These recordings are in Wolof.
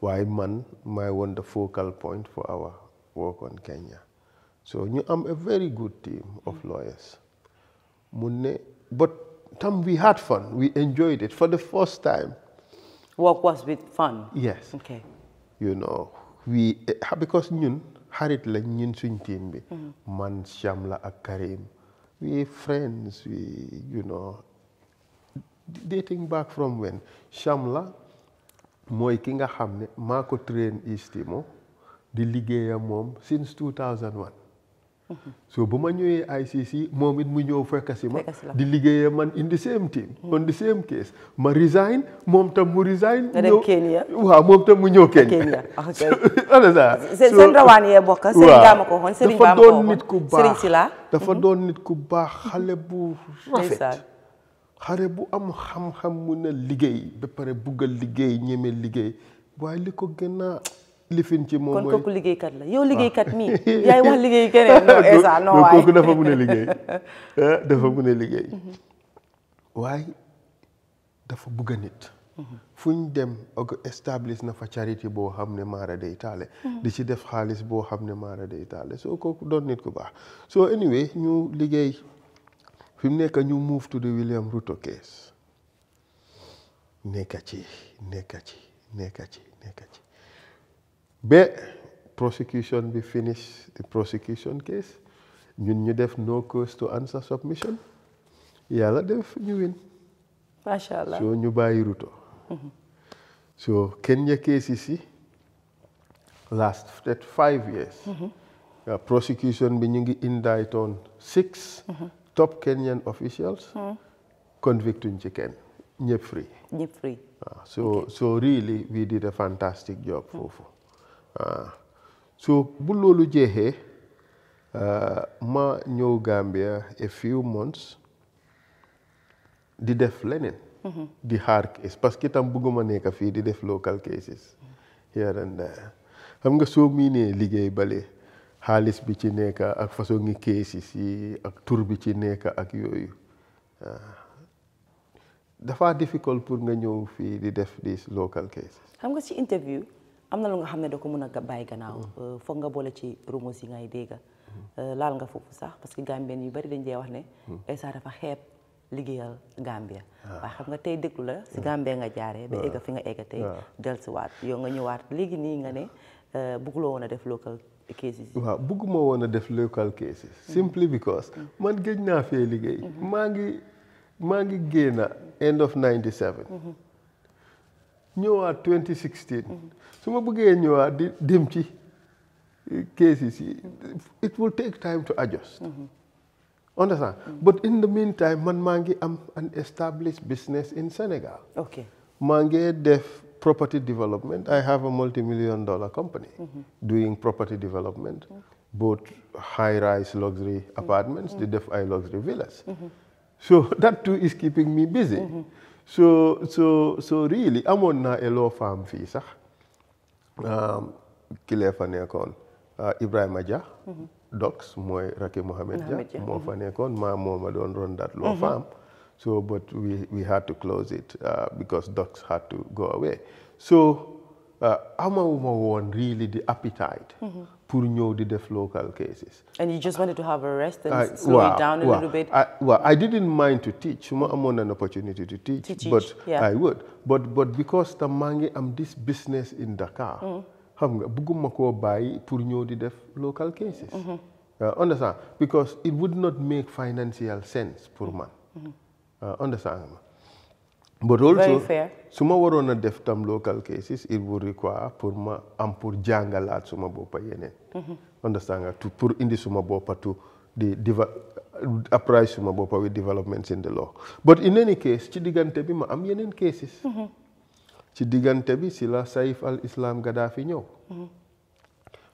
waaye man may woon the focal point for our work on Kenya. So ñu am a very good team of lawyers. But we had fun. We enjoyed it for the first time. Work was with fun? Yes. Okay. You know, because ñun xarit lañ ñun suñ team bi. Man, Shamla ak Karim. We friends, you know, dating back from when. Shamla mooy ki nga xam ne maa ko train East Timor di liggéeya moom since 2001. So bu ma ñëwee ICC moom it mu ñëw fekk si ma di liggéeya man in the same team on the same case ma resign moom tam mu resign. nga dem Kenya. waaw moom tam mu ñëw Kenya. seen rawaan yee bokk seen gaama ko xoon sëriñ dafa doon nit ku baax sëriñ Sila dafa doon nit ku baax xale bu rafet xale bu am xam-xam mun a liggéey ba pare bugg a liggéey ñeme liggéey waaye li ko gën a lifin ci moom mooy kon kooku liggéeykat la yow liggéeykat mi yaay wax liggéey keneen non Essa non waay kooku dafa mun a liggéey dafa mun a liggéey waaye dafa bugg a nit fu ñu dem establish na fa charity boo xam ne maara day taale di ci def xaalis boo xam ne maara day taale soo kooku doon nit ku baax so anyway ñu liggéey fi mu nekk ñu move to the William Ruto case nekka ci ba prosecution bi finish the prosecution case ñun ñu def no cause to answer submission yàlla def ñu win masha Allah so ñu bàyyi Ruto so Kenya cases yi last 5 years prosecution bi ñu ngi indict on 6 top Kenyan officials convictuñ ci kenn ñëpp free so really we did a fantastic job foofu so bu loolu jeexee ma ñëw Gambia a few months di def leneen di xaar case parce que itam bëgguma nekk fii di def local cases here and there xam nga soo miinee liggéey bale xaalis bi ci nekk ak façon ngi cases yi ak tur bi ci nekk ak yooyu dafa difficult pour nga ñëw fii di def these local cases. xam nga ci interview am na lu nga xam ne da ko mën a bàyyi gannaaw foog nga boole ci rumeurs yi ngay dégg laal nga foofu sax parce que Gambien yu bari dañ dee wax ne Essa dafa xeeb liggéeyal Gambia waaye xam nga tey déglu la si Gambia nga jaaree ba egga fi nga egga tey dellusiwaat yow nga ñëwaat léegi nii nga ne bëgguloo woon a def local cases yi. waaw bëgguma woon a def local cases simply because man gëj naa fee liggéey maa ngi génn end of 97 ñëwaat 2016 su ma bëggee ñëwaat di dem ci cases yi it will take time to adjust understand but in the meantime man maa ngi am an established business in Senegal maa ngi def property development. I have a multi-million-dollar company doing property development, both high-rise luxury apartments, the def ay luxury villas. So that too is keeping me busy. So really, amoon naa a law firm fii sax kilee fa nekkoon Ibrahima Jah Docs mooy Raki Mohamed Jah moo fa nekkoon moo ma doon run that law firm. So, but we had to close it because Docs had to go away. So, amawuma woon really the appetite pour ñëw di def local cases. And you just wanted to have a rest and slow it down a little bit? I didn't mind to teach. Suma amoon an opportunity to teach, but I would. But because tam maa ngi am this business in Dakar, xam nga bëgguma koo bàyyi pour ñëw di def local cases. Understand? Because it would not make financial sense pour man. Understand? But also, suma warona def tam local cases, it would require pour jangalat suma bopa yenen. Understand? Pour indi suma bopa to apprise suma bopa with developments in the law. But in any case, ci digante bi ma am yenen cases. Ci digante bi sila Saif al-Islam Gaddafi ñëw.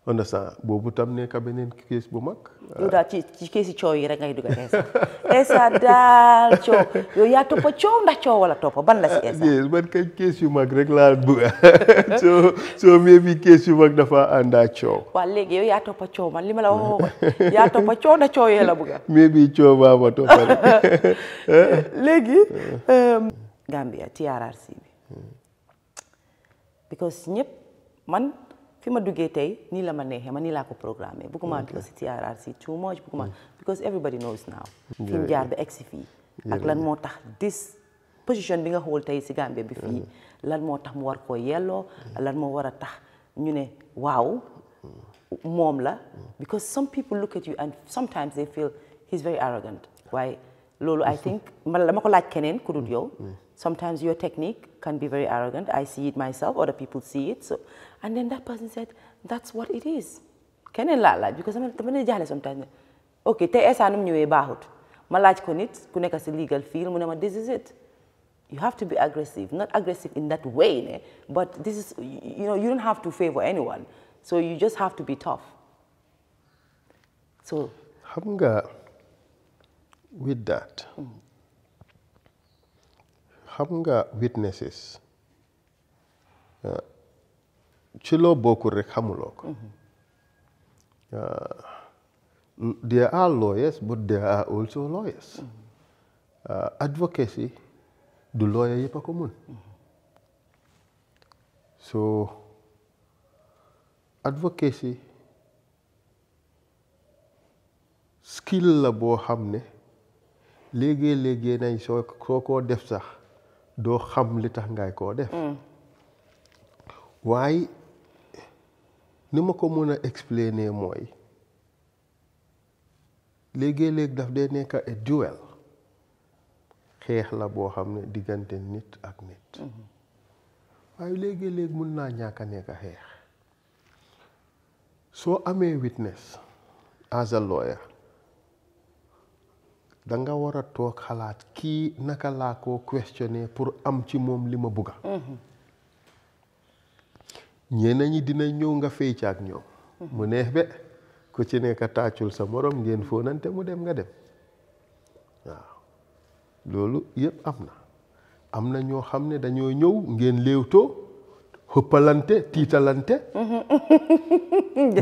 Understand? Boobu tam nekk beneen case bu mag. yow daal ci case coow yi rek ngay dugal Essa daal coow yow yaa toppa coow ndax coow wala toppa ban la si Essa. yes man kay case yu mag rek laa bëgg so maybe case yu mag dafa ànda coow. waaw léegi yow yaa toppa coow man li ma la waxoon yaa toppa coow ndax coow yee la bëgg. maybe coow baa ma toppa léegi Gambia TRRC bi because ñëpp man fi ma duggee tey nii la ma neexee man nii laa ko programmé bëgguma dugg si TRRC too much bëgguma because everybody knows now fi mu jaar ba egsi fii ak lan moo tax this position bi nga xool tey si Gambie bi fii lan moo tax mu war koo yelloo lan moo war a tax ñu ne waaw moom la because some people look at you and sometimes they feel he's very arrogant waaye loolu I think man dama ko laaj keneen ku dul yow sometimes your technique can be very arrogant I see it myself other people see it so and then that person said that's what it is keneen laa laaj because dama ne jaaxle sometimes ok te Essa nu mu ñëwee baaxut ma laaj ko nit ku nekk si legal field mu ne ma this is it you have to be aggressive not aggressive in that way but this is you don't have to favor anyone so you just have to be tough so xam nga with that xam nga witnesses ci loo bokkul rek xamuloo ko there are lawyers but there are also lawyers advocacy du lawyer yëpp a ko mun so advocacy skill la boo xam ne léegi nañ soo koo def sax doo xam li tax ngay koo def waaye ni ma ko mën a explainer mooy léegi daf dee nekk a duel xeex la boo xam ne diggante nit ak nit waaye léegi mun naa ñàkk a nekk a xeex soo amee witness as a lawyer danga war a toog xalaat kii naka laa ko questionner pour am ci moom li ma bugga ñeneen ñi dina ñëw nga fay ci ak ñoom mu neex be ku ci nekk tàccul sa morom ngeen fóonante mu dem nga dem waaw loolu yëpp am na ñoo xam ne dañoo ñëw ngeen léewtoo xëppalante tiitalante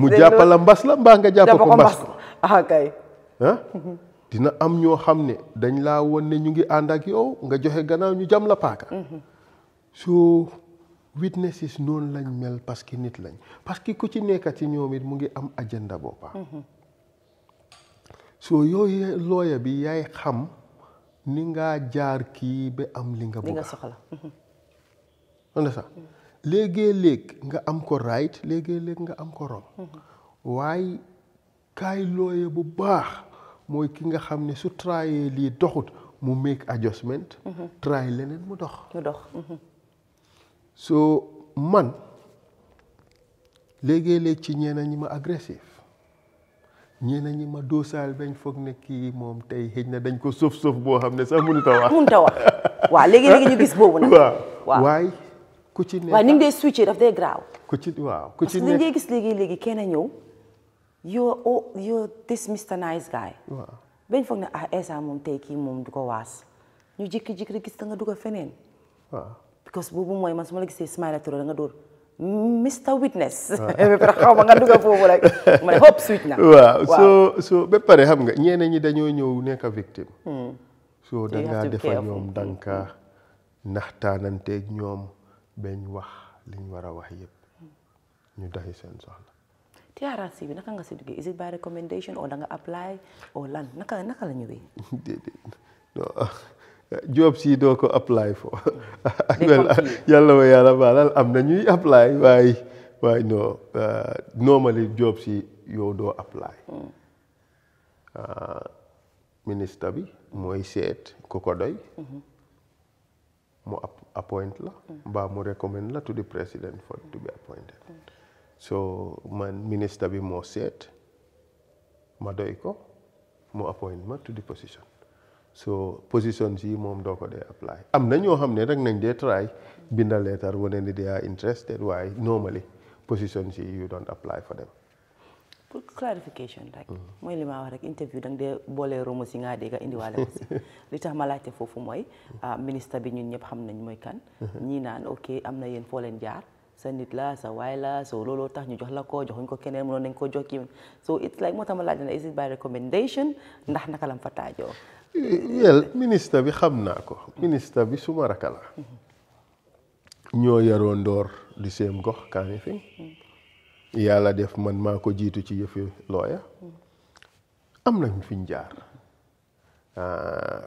mu jàppala mbas la mbaa nga jàpp ko mbas ko kay dina am ñoo xam ne dañ laa won ne ñu ngi ànd ak yow nga joxe gannaaw ñu jam la paaka so witnesses noonu lañ mel parce que nit lañ parce que ku ci nekk ci ñoom it mu ngi am agenda boppam so yooyu lawyer bi yaay xam ni nga jaar kii ba am li nga bëgg soxla on ça léegi nga am ko right léegi nga am ko wrong waaye kaay lawyer bu baax mooy ki nga xam ne su trayee lii doxut mu make adjustment try leneen mu dox so man léegi ci ñeneen ñi ma agressif ñeneen ñi ma doosaal bañ foog ne kii moom tey xëj na dañ ko sëf boo xam ne sax mënut a wax waaw léegi ñu gis boobu nag waaw waaye ku ci nekk waaw ni nga dee switché daf dee graaw ku ci parce que li ngay gis léegi kenn ñëw you're this Mr. Nice guy waaw bañ foog ne Essa moom tey kii moom du ko waas ñu jékki-jékki rek gis da nga dugg feneen waaw because boobu mooy man su ma la gisee Smile Touré da nga dóor Mr. Witness xaw ma nga dugg foofu rek ma ne hop switch na waaw so ba pare xam nga ñeneen ñi dañoo ñëw nekk victime so dangaa defa ñoom danka naxtaananteeg ñoom bañ wax liñ war a wax yëpp ñu doxi seen soxla TRRC bi naka nga si duggee is it by recommendation or da nga apply or lan naka la ñëwee job si doo ko apply fo yàlla wa yàlla baalal am na ñuy apply waaye non normally job si yow doo apply ministre bi mooy seet ku ko doy mu appoint la mbaa mu recommend la to the president for to be appointed so man ministre bi moo seet ma doy ko mu appoint ma to the position so position si moom doo ko dee apply am na ñoo xam ne rek nañ dee try binda letter wane ni they are interested waaye normally position si you don't apply for them pour clarification rek mooy li ma wax rek interview danga dee boole romo si nga dégg indiwaale ko si li tax ma laajte foofu mooy ministre bi ñun ñëpp xam nañ mooy kan ñii naan ok am na yéen foo leen jaar sa nit la sa waay la so looloo tax ñu jox la ko joxuñ ko keneen mënoon nañ ko jox kii so it's like moo tax ma laaj na is it by recommendation ndax naka lam fa taajoo ministre bi xam naa ko ministre bi suma raka la ñoo yaroo ndoor di same gox kaani fi yàlla def man maa ko jiitu ci yëfi lawyer am nañ fiñ jaar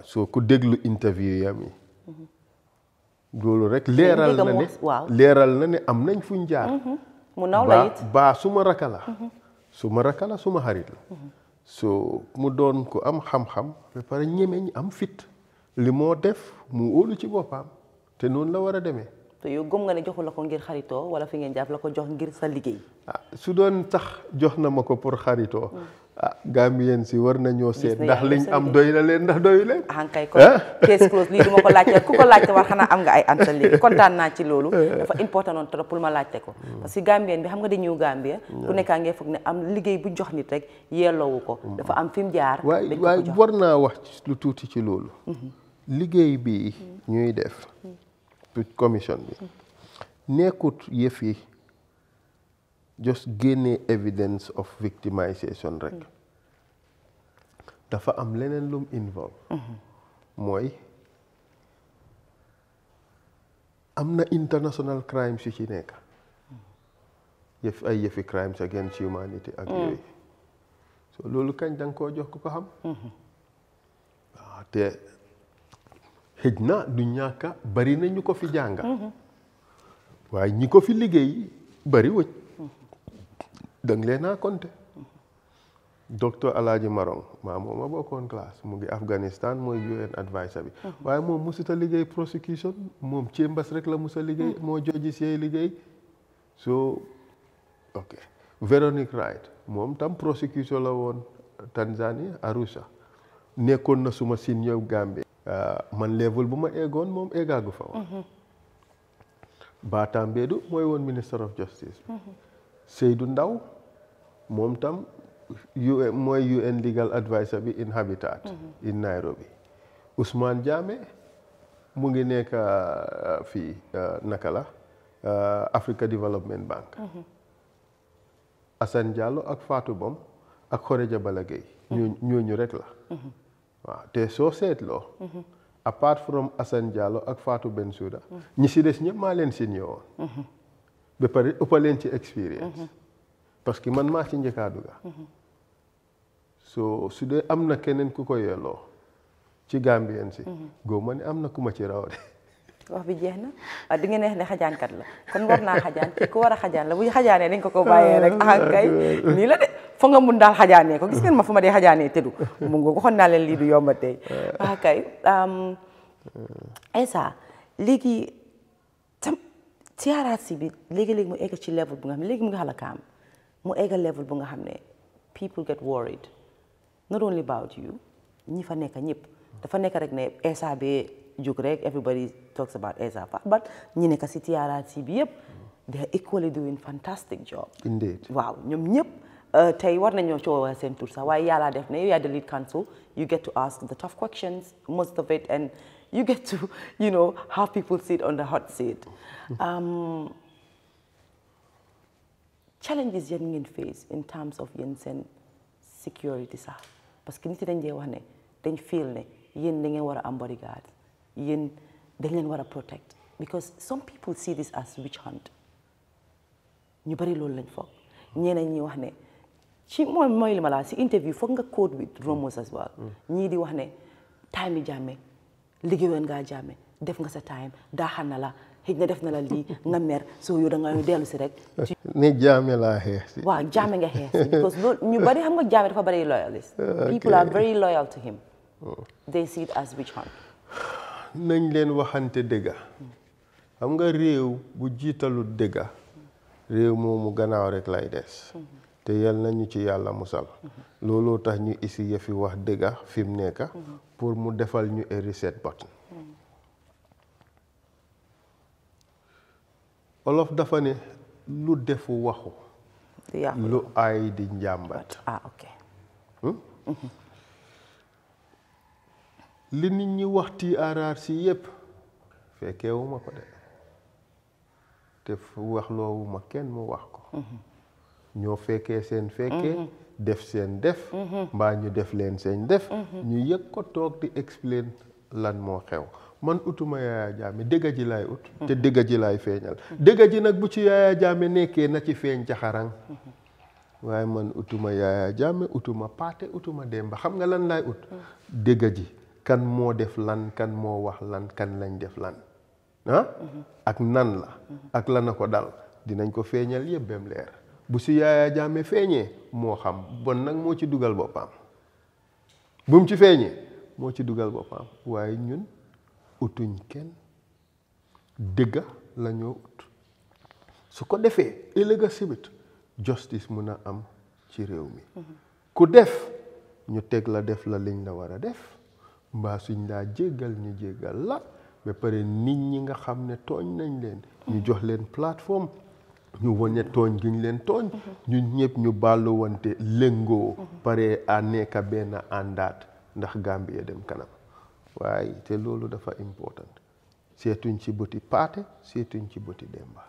soo ku déglu interview yam yi loolu rek leeral na ne am nañ fuñ jaar mu naw la it baa suma raka la suma xarit la so mu doon ko am xam-xam ba pare ñemeñ am fit li moo def mu óolu ci boppam te noonu la war a demee te yow gëm nga ne joxu la ko ngir xaritoo wala fi ngeen jàpp la ko jox ngir sa liggéey su doon tax jox na ma ko pour xaritoo Gambien si war nañoo seet ndax liñ am doy na leen ndax doyu leen kay kon case close lii du ma ko laajte ku ko laajte war xanaa am nga ay answer léegi kontaan naa ci loolu dafa important noonu trop pour ma laajte ko parce que Gambien bi xam nga di ñëw Gambia ku nekkaa ngee foog ne am liggéey bu jox nit rek yelloowu ko dafa am fi mu jaar waaye war naa wax lu tuuti ci loolu liggéey bi ñuy def commission bi nekkut yëf yi just génne evidence of victimization rek dafa am leneen lum involve mooy am na international crimes yu ci nekk yëfi crimes against humanity ak yooyu so loolu kañ danga koo jox ku ko xam waaw te xëj na du ñàkka bari na ñu ko fi jànga waaye ñi ko fi liggéey bari wëj dang leen naa compter docteur Alaaji Marong maa moom ma bokkoon classe mu ngi Afghanistan mooy UN advisor bi waaye moom musuta liggéey prosecution moom Chambers rek la musa liggéey moo joji siy liggéey so ok Veronique Wright moom tam prosecution la woon Tanzania Arusha nekkoon na suma senior Gambie man level bu ma eggoon moom eggaagu fa woon Batambedu mooy woon Minister of Justice Seydou Ndaw moom tam mooy UN legal advisor bi in Habitat in Nairobi Ousmane Jammeh mu ngi nekk fii naka la Africa Development Bank Assane Diallo ak Fatou Bom ak Khoreja Bala Gueye ñooñu rek la waaw te soo seetloo apart from Assane Diallo ak Fatou Bensouda ñi si des ñëpp maa leen senior woon ba pare ëppa leen ci expérience parce que man maa ci njëkkaa dugga so su dee am na keneen ku ko yelloo ci Gambien si góob ma ne am na ku ma ci raw de wax bi jeex na di ngeen neex ne xajaankat la kon war naa xajaan kii ku war a xajaan la bu xajaanee dañ ko bàyyee rek kay nii la de fo nga mun daal xajaanee ko gis ngeen ma fu ma dee xajaanee tëdu mu ngo waxoon naa leen lii du yomba tey kay Essa léegi tam TRRC bi léegi-léegi mu egg ci level bu nga xam ne léegi mu ngi xala kaam mu egg level bu nga xam ne people get worried not only about you ñi fa nekk ñëpp dafa nekk rek ne Essa bi jóg rek everybody talks about Essa Faye but ñi nekk si TRRC bi yëpp they are equally doing fantastic job indeed waaw ñoom ñëpp tey war nañoo coowal seen tur sax waaye yàlla def ne yow yaa the lead counsel you get to ask the tough questions most of it and you get to have people sit on the hot seat challenges yan ngeen face in terms of yéen seen security sax parce que nit yi dañ dee wax ne dañ feel ne yéen da ngeen war a am bodyguard yéen dañ leen war a protect because some people see this as witch hunt ñu bari loolu lañ foog ñeneen ñi wax ne ci mooy li ma la si interview foog nga code with rumors as well ñii di wax ne time yi Jammeh liggéeyoon ngaa Jammeh def nga sa time daaxal na la xëj na def na la lii nga mer soo yow da nga dellu si rek ni Jammeh laa xeex si waaw Jammeh nga xeex si because loolu ñu bari xam nga Jammeh dafa bari loyalist people are very loyal to him they see it as witch hunt nañ leen waxante dëgga xam nga réew bu jiitalu dëgga réew moomu gannaaw rek lay des te yal nañu ci yàlla musal looloo tax ñu isi yëfi wax dëgga fi mu nekk pour mu defal ñu a reset button olof dafa ne lu defu waxu lu ay di njàmbat li nit ñi wax TRRC yépp fekkeewuma ko de te wax loowuma kenn mu wax ko ñoo fekkee seen fekkee def seen def mbaa ñu def leen seen def ñu yëg ko toog di explain lan moo xew man utuma Yaya Jammeh dëgg ji laay ut te dëgg ji laay feeñal dëgg ji nag bu ci Yaya Jammeh nekkee na ci feeñ jaxarang waaye man utuma Yaya Jammeh utuma Paate utuma Demba xam nga lan laay ut dëgg ji kan moo def lan kan moo wax lan kan lañ def lan ak nan la ak la na ko dal dinañ ko feeñal yëpp bem leer bu si Yaya Jammeh feeñee moo xam bon nag moo ci dugal boppam bu mu ci feeñee moo ci dugal boppam waaye ñun utuñ kenn dëgga la ñoo ut su ko defee ëllëga sibit justice mun a am ci réew mi ku def ñu teg la def la liñ la war a def mbaa suñ laa jéggal ñu jéggal la ba pare nit ñi nga xam ne tooñ nañ leen ñu jox leen plateforme ñu wane tooñ gi ñu leen tooñ ñun ñëpp ñu bàllu wante lëngoo pare a nekk benn àndaat ndax Gambia dem kanam waaye te loolu dafa important seetuñ ci bëti Paate seetuñ ci bëti Demba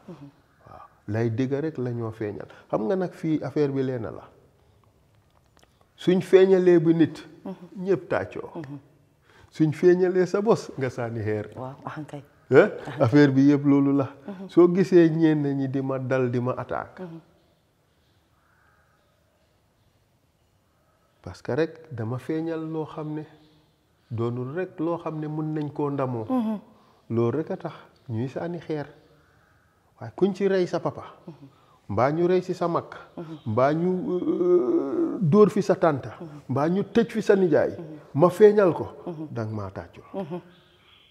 waaw lay dëgg rek la ñoo feeñal xam nga nag fii affaire bi leena la suñ feeñalee bu nit ñëpp tàccoo suñ feeñalee sa bos nga sànni xeer waaw axankay affaire bi yëpp loolu la soo gisee ñenn ñi di ma dal di ma attaque parce que rek dama feeñal loo xam ne doonul rek loo xam ne mun nañ koo ndamoo loolu rek a tax ñuy sànni xeer waaye kuñ ci rey sa papa mbaa ñu rey si sa mag mbaa ñu dóor fi sa tànta mbaa ñu tëj fi sa nijaay ma feeñal ko danga maa tàccul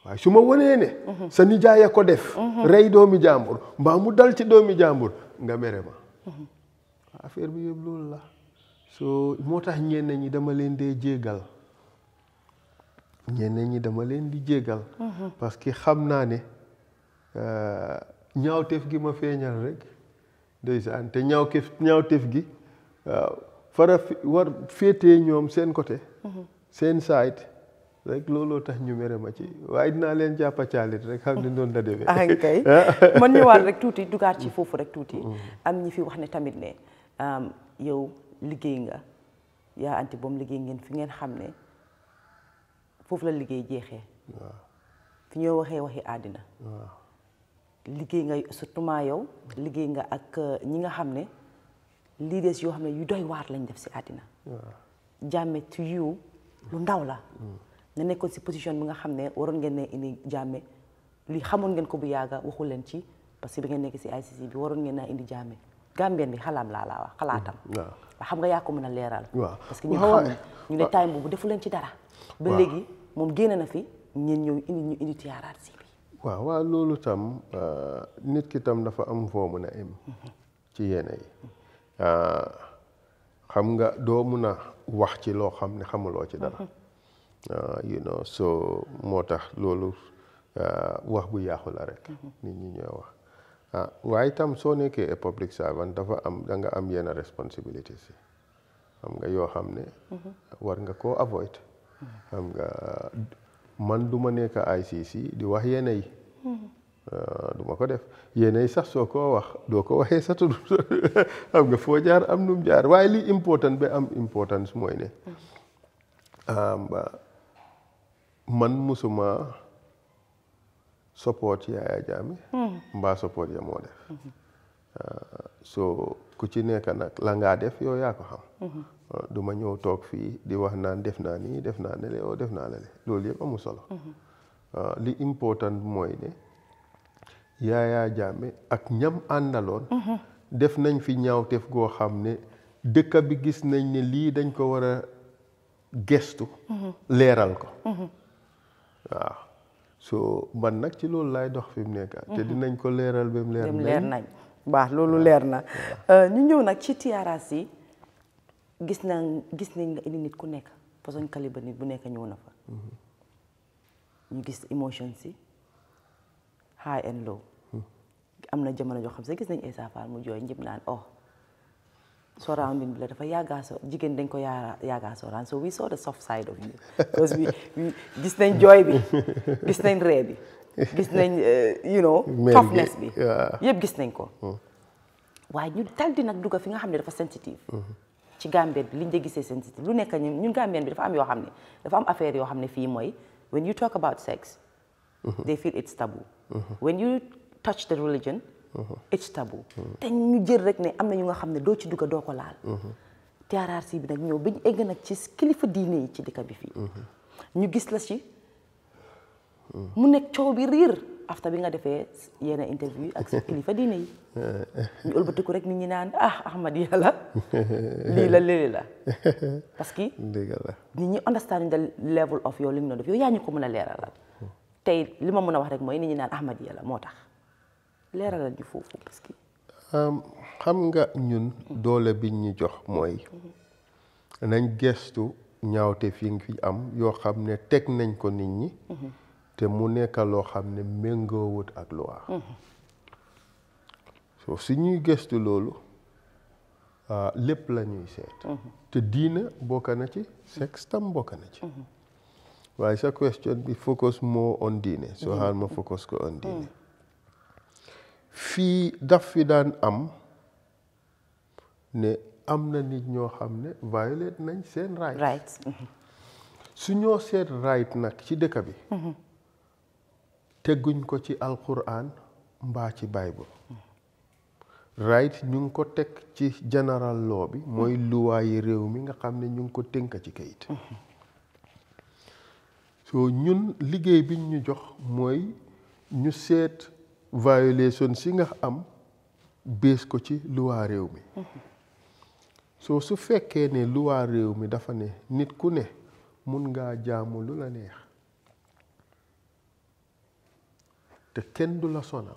waaye su ma wanee ne sa nijaay a ko def rey doomi jàmbur mbaa mu dal ci doomi jàmbur nga mere ma affaire bi yëpp loolu la so moo tax ñenn ñi dama leen dee jéggal ñenn ñi dama leen di jéggal parce que xam naa ne ñaawteef gi ma feeñal rek ndeysaan te ñaawteef gi waaw war féetee ñoom seen côté seen side rek looloo tax ñu mere ma ci waaye dinaa leen jàppa caalit rek xam ne noonu la demee kay man ñëwaat rek tuuti dugaat ci foofu rek tuuti am ñi fi wax ne tamit ne yow liggéey nga yaa anti boom liggéey ngeen fi ngeen xam ne foofu la liggéey jeexee waaw fi ñoo waxee waxi àddina waaw liggéey nga surtout maa yow liggéey nga ak ñi nga xam ne leaders yoo xam ne yu doy waar lañ def si àddina Jammeh to you lu ndaw la nga nekkoon si position bi nga xam ne waroon ngeen ne indi Jammeh li xamoon ngeen ko bu yàgga waxu leen ci parce que bi ngeen nekk si ICC bi waroon ngeen naa indi Jammeh Gambien bi xalaam laa wax xalaatam xam nga yaa ko mën a leeral parce que ñu xamul ñu ne time boobu defu leen ci dara ba léegi moom génn na fi ñeen ñëw ñu indi TRRC bi waaw loolu tam nit ki tam dafa am foo mën a em ci yenn yi xam nga doo mun a wax ci loo xam ne xamuloo ci dara so moo tax loolu wax bu yàqu la rek nit ñi ñooy wax waaye itam soo nekkee public servant dafa am da nga am yenn responsibilities yi xam nga yoo xam ne war nga koo avoid xam nga man du ma nekk ICC di wax yenn yi du ma ko def yenn yi sax soo koo wax doo ko waxee sa tudd xam nga foo jaar am num jaar waaye li important ba am importance mooy ne man musuma support Yaya Jammeh mbaa support ya moo def so ku ci nekk nag la ngaa def yow yaa ko xam du ma ñëw toog fii di wax naan def naa nii def naa ne le def naa lale loolu yëpp amul solo li important mooy ne Yaya Jammeh ak ñam àndaloon def nañ fi ñaawteef goo xam ne dëkk bi gis nañ ne lii dañ ko war a gestu leeral ko waaw so man nag ci loolu laay dox fi mu nekk te dinañ ko leeral ba mu leer nañ baax loolu leer na ñu ñëw nag ci TRRC gis nañ nga indi nit ku nekk façon calibre nit bu nekk ñëw na fa ñu gis emotion si high and low am na jamono joo xam sax gis nañ Essa Faal mu jooy ñëpp naan surrounding bi la dafa yàggaa so jigéen dañ ko yàggaa surround so we saw the soft side of you because we gis nañ jooy bi gis nañ ree bi gis nañ toughness bi yëpp gis nañ ko waaye ñu dal di nag dugga fi nga xam ne dafa sensitive ci Gambien bi liñ de gisee sensitive lu nekk ñun Gambien bi dafa am yoo xam ne dafa am affaire yoo xam ne fii mooy when you talk about sex, they feel it's taboo. When you touch the religion, it's taboo. te ñu jël rek ne am na ñu nga xam ne doo ci dugga doo ko laal. TRRC bi nag ñëw ba ñu egg nag ci kilifa diine yi ci dëkk bi fii. ñu gis la ci mu nekk coow bi riir after bi nga defee yenn interview ak si kilifa diine yi. ñu ëlbatiku rek nit ñi naan Ahmad yàlla lii la léegi la parce que nit ñi understand the level of yow li nga doon def yow yaa ñu ko mën a leeralal tey li ma mën a wax rek mooy nit ñi naan Ahmad yàlla moo tax leeralal ñu foofu parce que xam nga ñun doole bi ñu jox mooy nañ gestu ñaawte fi ngi fi am yoo xam ne teg nañ ko nit ñi te mu nekk loo xam ne méngoowut ak loi so si ñuy gestu loolu lépp la ñuy seet te diina bokk na ci sexe tam bokk na ci waaye sa question bi focus more on diine so xaal ma focus ko on diine fii daf fi daan am ne am na nit ñoo xam ne violate nañ seen rights su ñoo seet right nag ci dëkk bi tegguñ ko ci alquran mbaa ci bible right ñu ngi ko teg ci general law bi mooy luwaayi réew mi nga xam ne ñu ngi ko tënk ci kayit so ñun liggéey biñ ñu jox mooy ñu seet violation si nga am bées ko ci luwaa réew mi so su fekkee ne luwaa réew mi dafa ne nit ku ne mun ngaa jaamu lu la neex te kenn du la sonal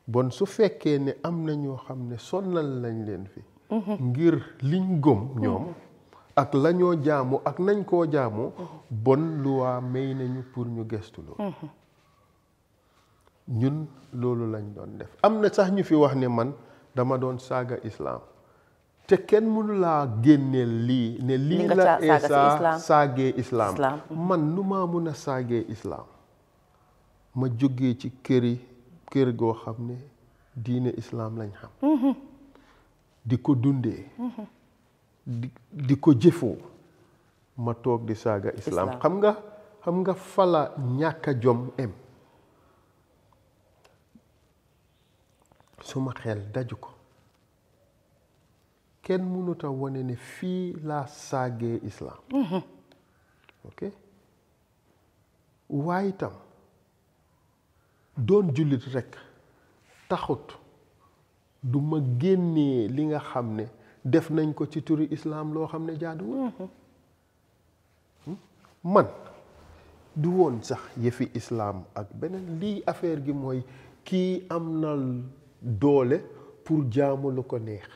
bon su fekkee ne am na ñoo xam ne sonal lañ leen fi ngir liñ gëm ñoom ak lañoo jaamu ak nañ koo jaamu bon luwaa may nañu pour ñu gestu loolu ñun loolu lañ doon def am na sax ñu fi wax ne man dama doon saaga islaam te kenn mënu laa génneel lii ne lii la Essa saagee islaam man nu maa mun a saagee islaam ma jógee ci kër goo xam ne diine islaam lañ xam di ko dundee di ko jëfoo ma toog di saaga islaam xam nga fala ñàkk a jom em suma xel daju ko kenn mënut a wane ne fii laa saagee islaam ok waaye itam doon jullit rekk taxut du ma génnee li nga xam ne def nañ ko ci turi islaam loo xam ne jaaduwul man du woon sax yëfi islaam ak beneen lii affaire gi mooy kii am na doole pour jaamu lu ko neex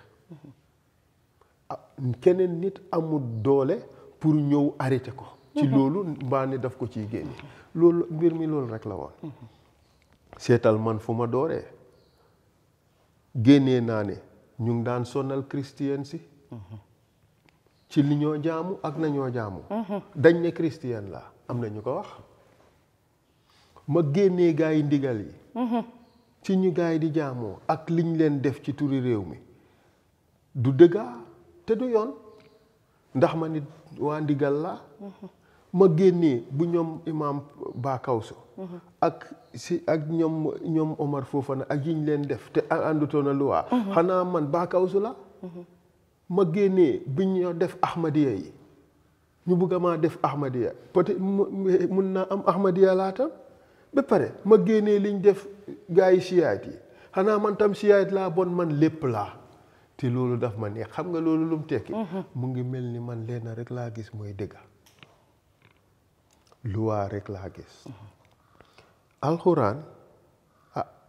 keneen nit amul doole pour ñëw arrêté ko ci loolu mbaa ne daf ko ciy génne loolu mbir mi loolu rek la woon seetal man fu ma dooree génnee naa ne ñu ngi daan sonal chrétien si ci li ñoo jaamu ak nañoo jaamu dañ ne chrétien la am na ñu ko wax ma génnee gaa yi ndigal yi ci ñu gaa yi di jaamoo ak liñ leen def ci turi réew mi du dëggaa te du yoon ndax ma nit waa ndigal la ma génnee bu ñoom imam Bakawso ak ñoom Omar Fofana ak yiñ leen def te àndutoon a luwaa xanaa man Bakawso la ma génnee bi ñoo def Ahmadiya yi ñu bugg a maa def Ahmadiya peut-être mun naa am Ahmadiya laa tam ba pare ma génnee liñ def gaa yi siyaayit yi xanaa man tam siyaayit laa bon man lépp laa te loolu daf ma neex xam nga loolu lu mu tekki mu ngi mel ni man leen rek laa gis mooy dëgga luwaa rek laa gis alxuraan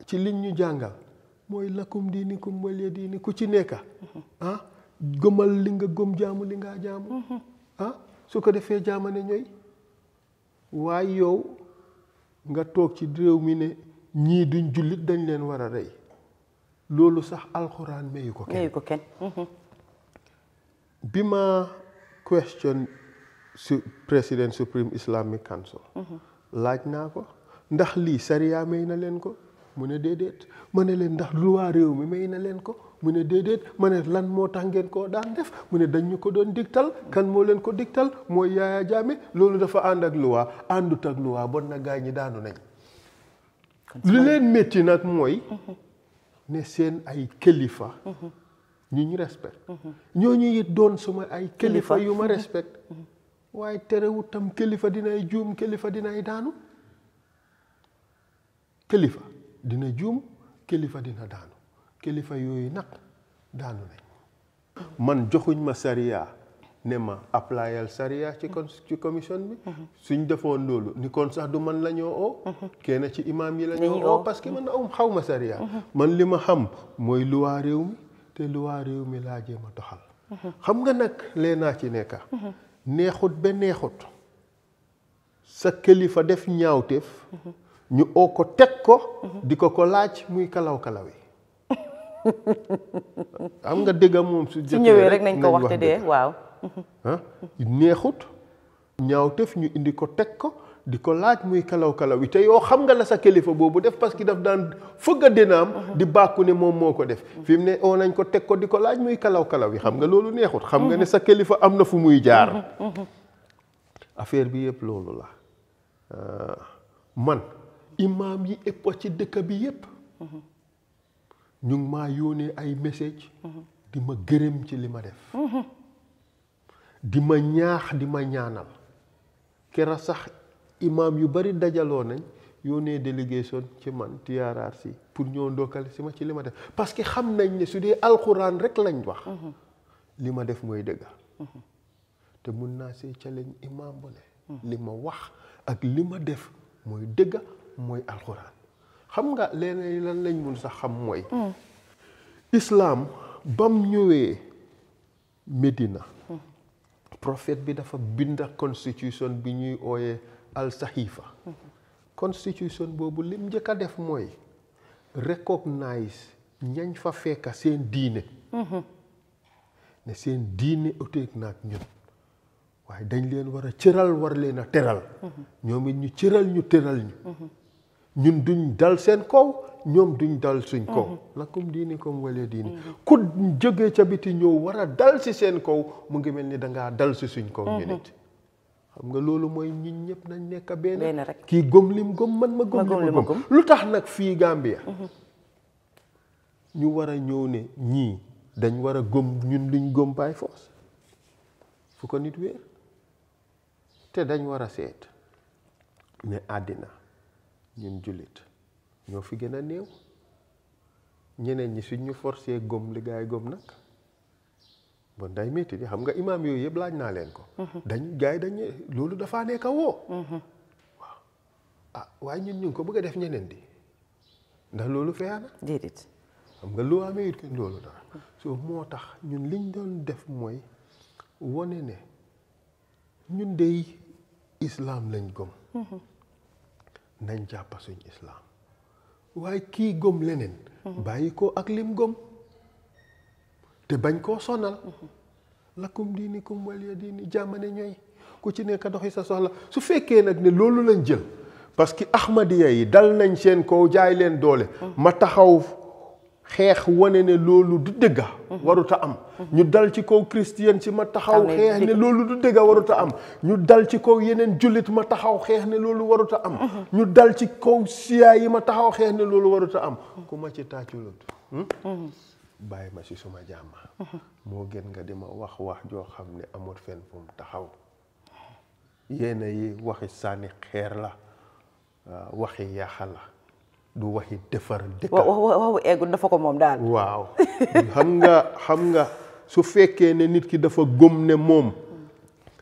ci liñ ñu jàngal mooy lakum diinikum waliya diini ku ci nekka gëmal li nga gëm jaamu li nga jaamu su ko defee jaamane ñooy waaye yow nga toog ci réew mi ne ñii duñ jullit dañ leen war a rey loolu sax alxuraan mayu ko kenn bi ma question président Supreme Islamic Council laaj naa ko ndax lii sariya may na leen ko mu ne déedéet ma ne leen ndax luwaa réew mi may na leen ko mu ne déedéet ma ne lan moo tax ngeen koo daan def mu ne dañ ñu ko doon digtal kan moo leen ko digtal mooy Yaya Jammeh loolu dafa ànd ak luwaa àndut ak luwaa bon na gaay ñi daanu nañ lu leen métti nag mooy ne seen ay kilifa ñu respect ñooñu it doon suma ay kilifa yu ma respect waaye terewut tam kilifa dinay juum kilifa dinay daanu kilifa dina juum kilifa dina daanu kilifa yooyu nag daanu nañ man joxuñ ma sariya ne ma applyal sariya ci commission bi suñ defoon loolu ni kon sax du man la ñoo oo kenn ci imam yi la ñoo oo parce que man xaw ma sariya man li ma xam mooy luwaa réew mi te luwaa réew mi laa jéem a doxal xam nga nag lee naa ci nekka neexut ba neexut sa kilifa def ñaawteef ñu oo ko teg ko di ko laaj muy kalaw-kalaw yi am nga dégga moom su ñëwee rek nañ ko waxte dee waaw neexut ñaawteef ñu indi ko teg ko di ko laaj muy kalaw-kalaw yi te yoo xam nga la sa kilifa boobu def parce que daf daan fëgg a dinaam di bàkku ne moom moo ko def fi mu ne oo nañ ko teg ko di ko laaj muy kalaw-kalaw yi xam nga loolu neexut xam nga ne sa kilifa am na fu muy jaar affaire bi yëpp loolu la man imaam yi ëpp ci dëkk bi yëpp ñu ngi maa yónnee ay message di ma gërëm ci li ma def di ma ñaax di ma ñaanal kera sax imaam yu bari dajaloo nañ yónnee délégation ci man TRRC pour ñoo ndokkale si ma ci li ma def parce que xam nañ ne su dee alxuraan rek lañ wax li ma def mooy dëgg te mun naa see challenge imaam bu ne li ma wax ak li ma def mooy dëgg mooy alxuraan xam nga leneen lan lañ mun sax xam mooy islaam bam ñëwee Medina prophète bi dafa bind constitution bi ñuy ooyee al sahifa constitution boobu lim njëkk a def mooy recognize ñañ fa fekka seen diine ne seen diine uteeg naag ñun waaye dañ leen war a cëral war leen a teral ñoom it ñu cëral ñu teral ñu ñun duñ dal seen kaw ñoom duñ dal suñ kaw lakum diinikum waliya diini ku jógee ca biti ñëw war a dal si seen kaw mu ngi mel ni dangaa dal si suñ kaw ñu nit xam nga loolu mooy ñun ñëpp nañ nekk benn kii gëm lim gëm man ma gëm li ma gëm lu tax nag fii Gambia ñu war a ñëw ne ñii dañ war a gëm ñun luñ gëm by force fu ko nit wéer te dañ war a seet ne àddina ñun jullit ñoo fi gën a néew ñeneen ñi suñ ñu forcé gëm li gaay gëm nag bon day métti di xam nga imaam yooyu yëpp laaj naa leen ko gaay dañ loolu dafaa nekk woo waaw waaye ñun ñu ngi ko bëgg a def ñeneen di ndax loolu feex na déedéet xam nga loo amee it kenn loolu dara so moo tax ñun liñ doon def mooy wone ne ñun dey islaam lañ gëm nañ jàppa suñ islaam waaye kii gëm leneen bàyyi ko ak lim gëm te bañ koo sonal lakum diinikum waliya diini jàmmane ñooy ku ci nekk doxi sa soxla su fekkee nag ne loolu lañ jël parce que ahmadiya yi dal nañ seen kaw jaay leen doole ma taxaw xeex wane ne loolu du dëgga waruta am ñu dal ci kaw christian si ma taxaw xeex ne loolu du dëgga waruta am ñu dal ci kaw yeneen jullit ma taxaw xeex ne loolu waruta am ñu dal ci kaw siyaa yi ma taxaw xeex ne loolu waruta am ku ma ci tàcculut bàyyi ma ci suma jàmma moo gën nga di ma wax joo xam ne amul fenn fu mu taxaw yéena yi waxi sànni xeer la waxi yaaxa la du waxi defar dëkk waxu eggul dafa ko moom daal waaw xam nga su fekkee ne nit ki dafa gëm ne moom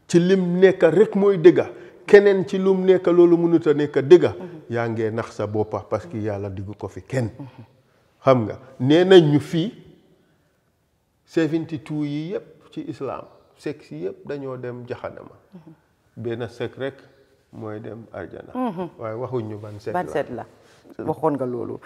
ci lim nekk rek mooy dëgga keneen ci lum nekk loolu mënut a nekk dëgga yaa ngee nax sa boppa parce que yàlla diggu ko fi kenn xam nga nee nañ ñu fii 72 yi yëpp ci islam sexe yi yëpp dañoo dem jaxanama benn sek rek mooy dem arjana waaye waxuñu ban set la waxoon nga loolu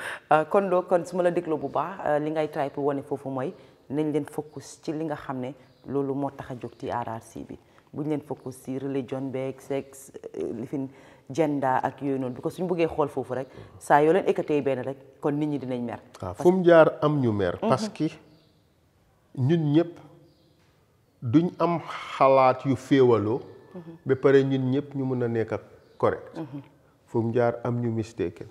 kon su ma la dégloo bu baax li ngay try pour wane foofu mooy nañ leen focus ci li nga xam ne loolu moo tax a jóg TRRC bi buñ leen focus ci religion beeg sexe lifin gender ak yooyu noonu parce que suñ bëggee xool foofu rek saa yoo leen ekkatee benn rek kon nit ñi dinañ mer waaw fu mu jaar am ñu mer parce que ñun ñëpp duñ am xalaat yu féewaloo ba pare ñun ñëpp ñu mun a nekk ak correct fu mu jaar am ñu mistake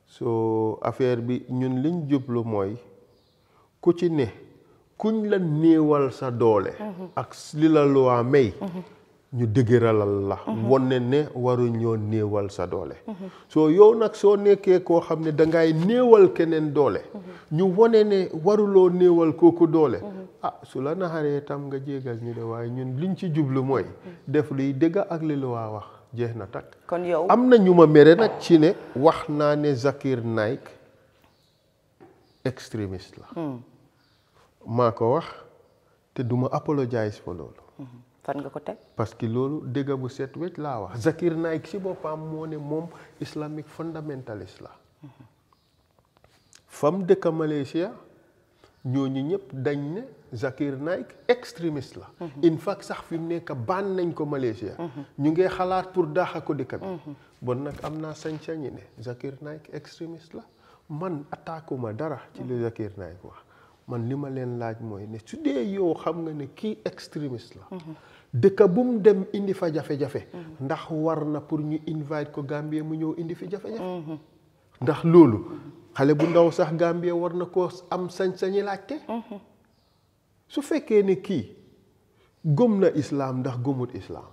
so affaire bi ñun liñ jublu mooy ku ci ne kuñ la néewal sa doole ak li la loi may ñu dëgëralal la wane ne waruñoo néewal sa doole soo yow nag soo nekkee koo xam ne dangay néewal keneen doole ñu wane ne waruloo néewal kooku doole su la naxaree tam nga jégal ñu de waaye ñun liñ ci jublu mooy def luy dëgg ak li lu waa wax jeex na takk kon yow am na ñu ma mere nag ci ne wax naa ne Zakir Naik extrémiste la maa ko wax te duma apologize for loolu fan nga ko teg parce que loolu dëgg bu set wecc laa wax Zakir Naik si boppam moo ne moom islamic fundamentalist la fam dëkk Malaysia ñooñu ñëpp dañ ne Zakir Naik extrémiste la in fact sax fi mu nekk baan nañ ko Malaysia ñu ngi xalaat pour daaxa ko dëkk bi bon nag am naa sañ-sañi ne Zakir Naik extrémiste la man attaquuma dara ci li Zakir Naik wax man li ma leen laaj mooy ne su dee yow xam nga ne kii extrémiste la dëkk bu mu dem indi fa jafe-jafe ndax war na pour ñu invite ko Gambie mu ñëw indi fi jafe-jafe ndax loolu xale bu ndaw sax Gambie war na koo am sañ-sañi laajte su fekkee ne kii gëm na islaam ndax gëmut islaam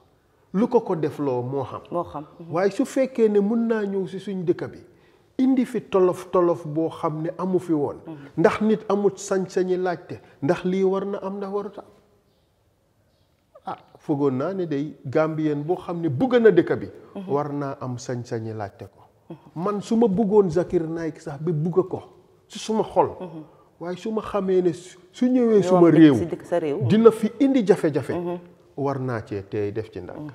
lu ko def loo moo xam waaye su fekkee ne mun naa ñëw si suñ dëkk bi indi fi tolof boo xam ne amu fi woon ndax nit amut sañ-sañi laajte ndax lii war na am ndax warut am foogoon naa ne day Gambien boo xam ne bëgg na dëkk bi war naa am sañ-sañi laajte ko man su ma bëggoon Zakir Naik sax ba bëgg ko ci suma xol waaye su ma xamee ne su ñëwee suma réew dina fi indi jafe-jafe war naa cee tey def ci ndànk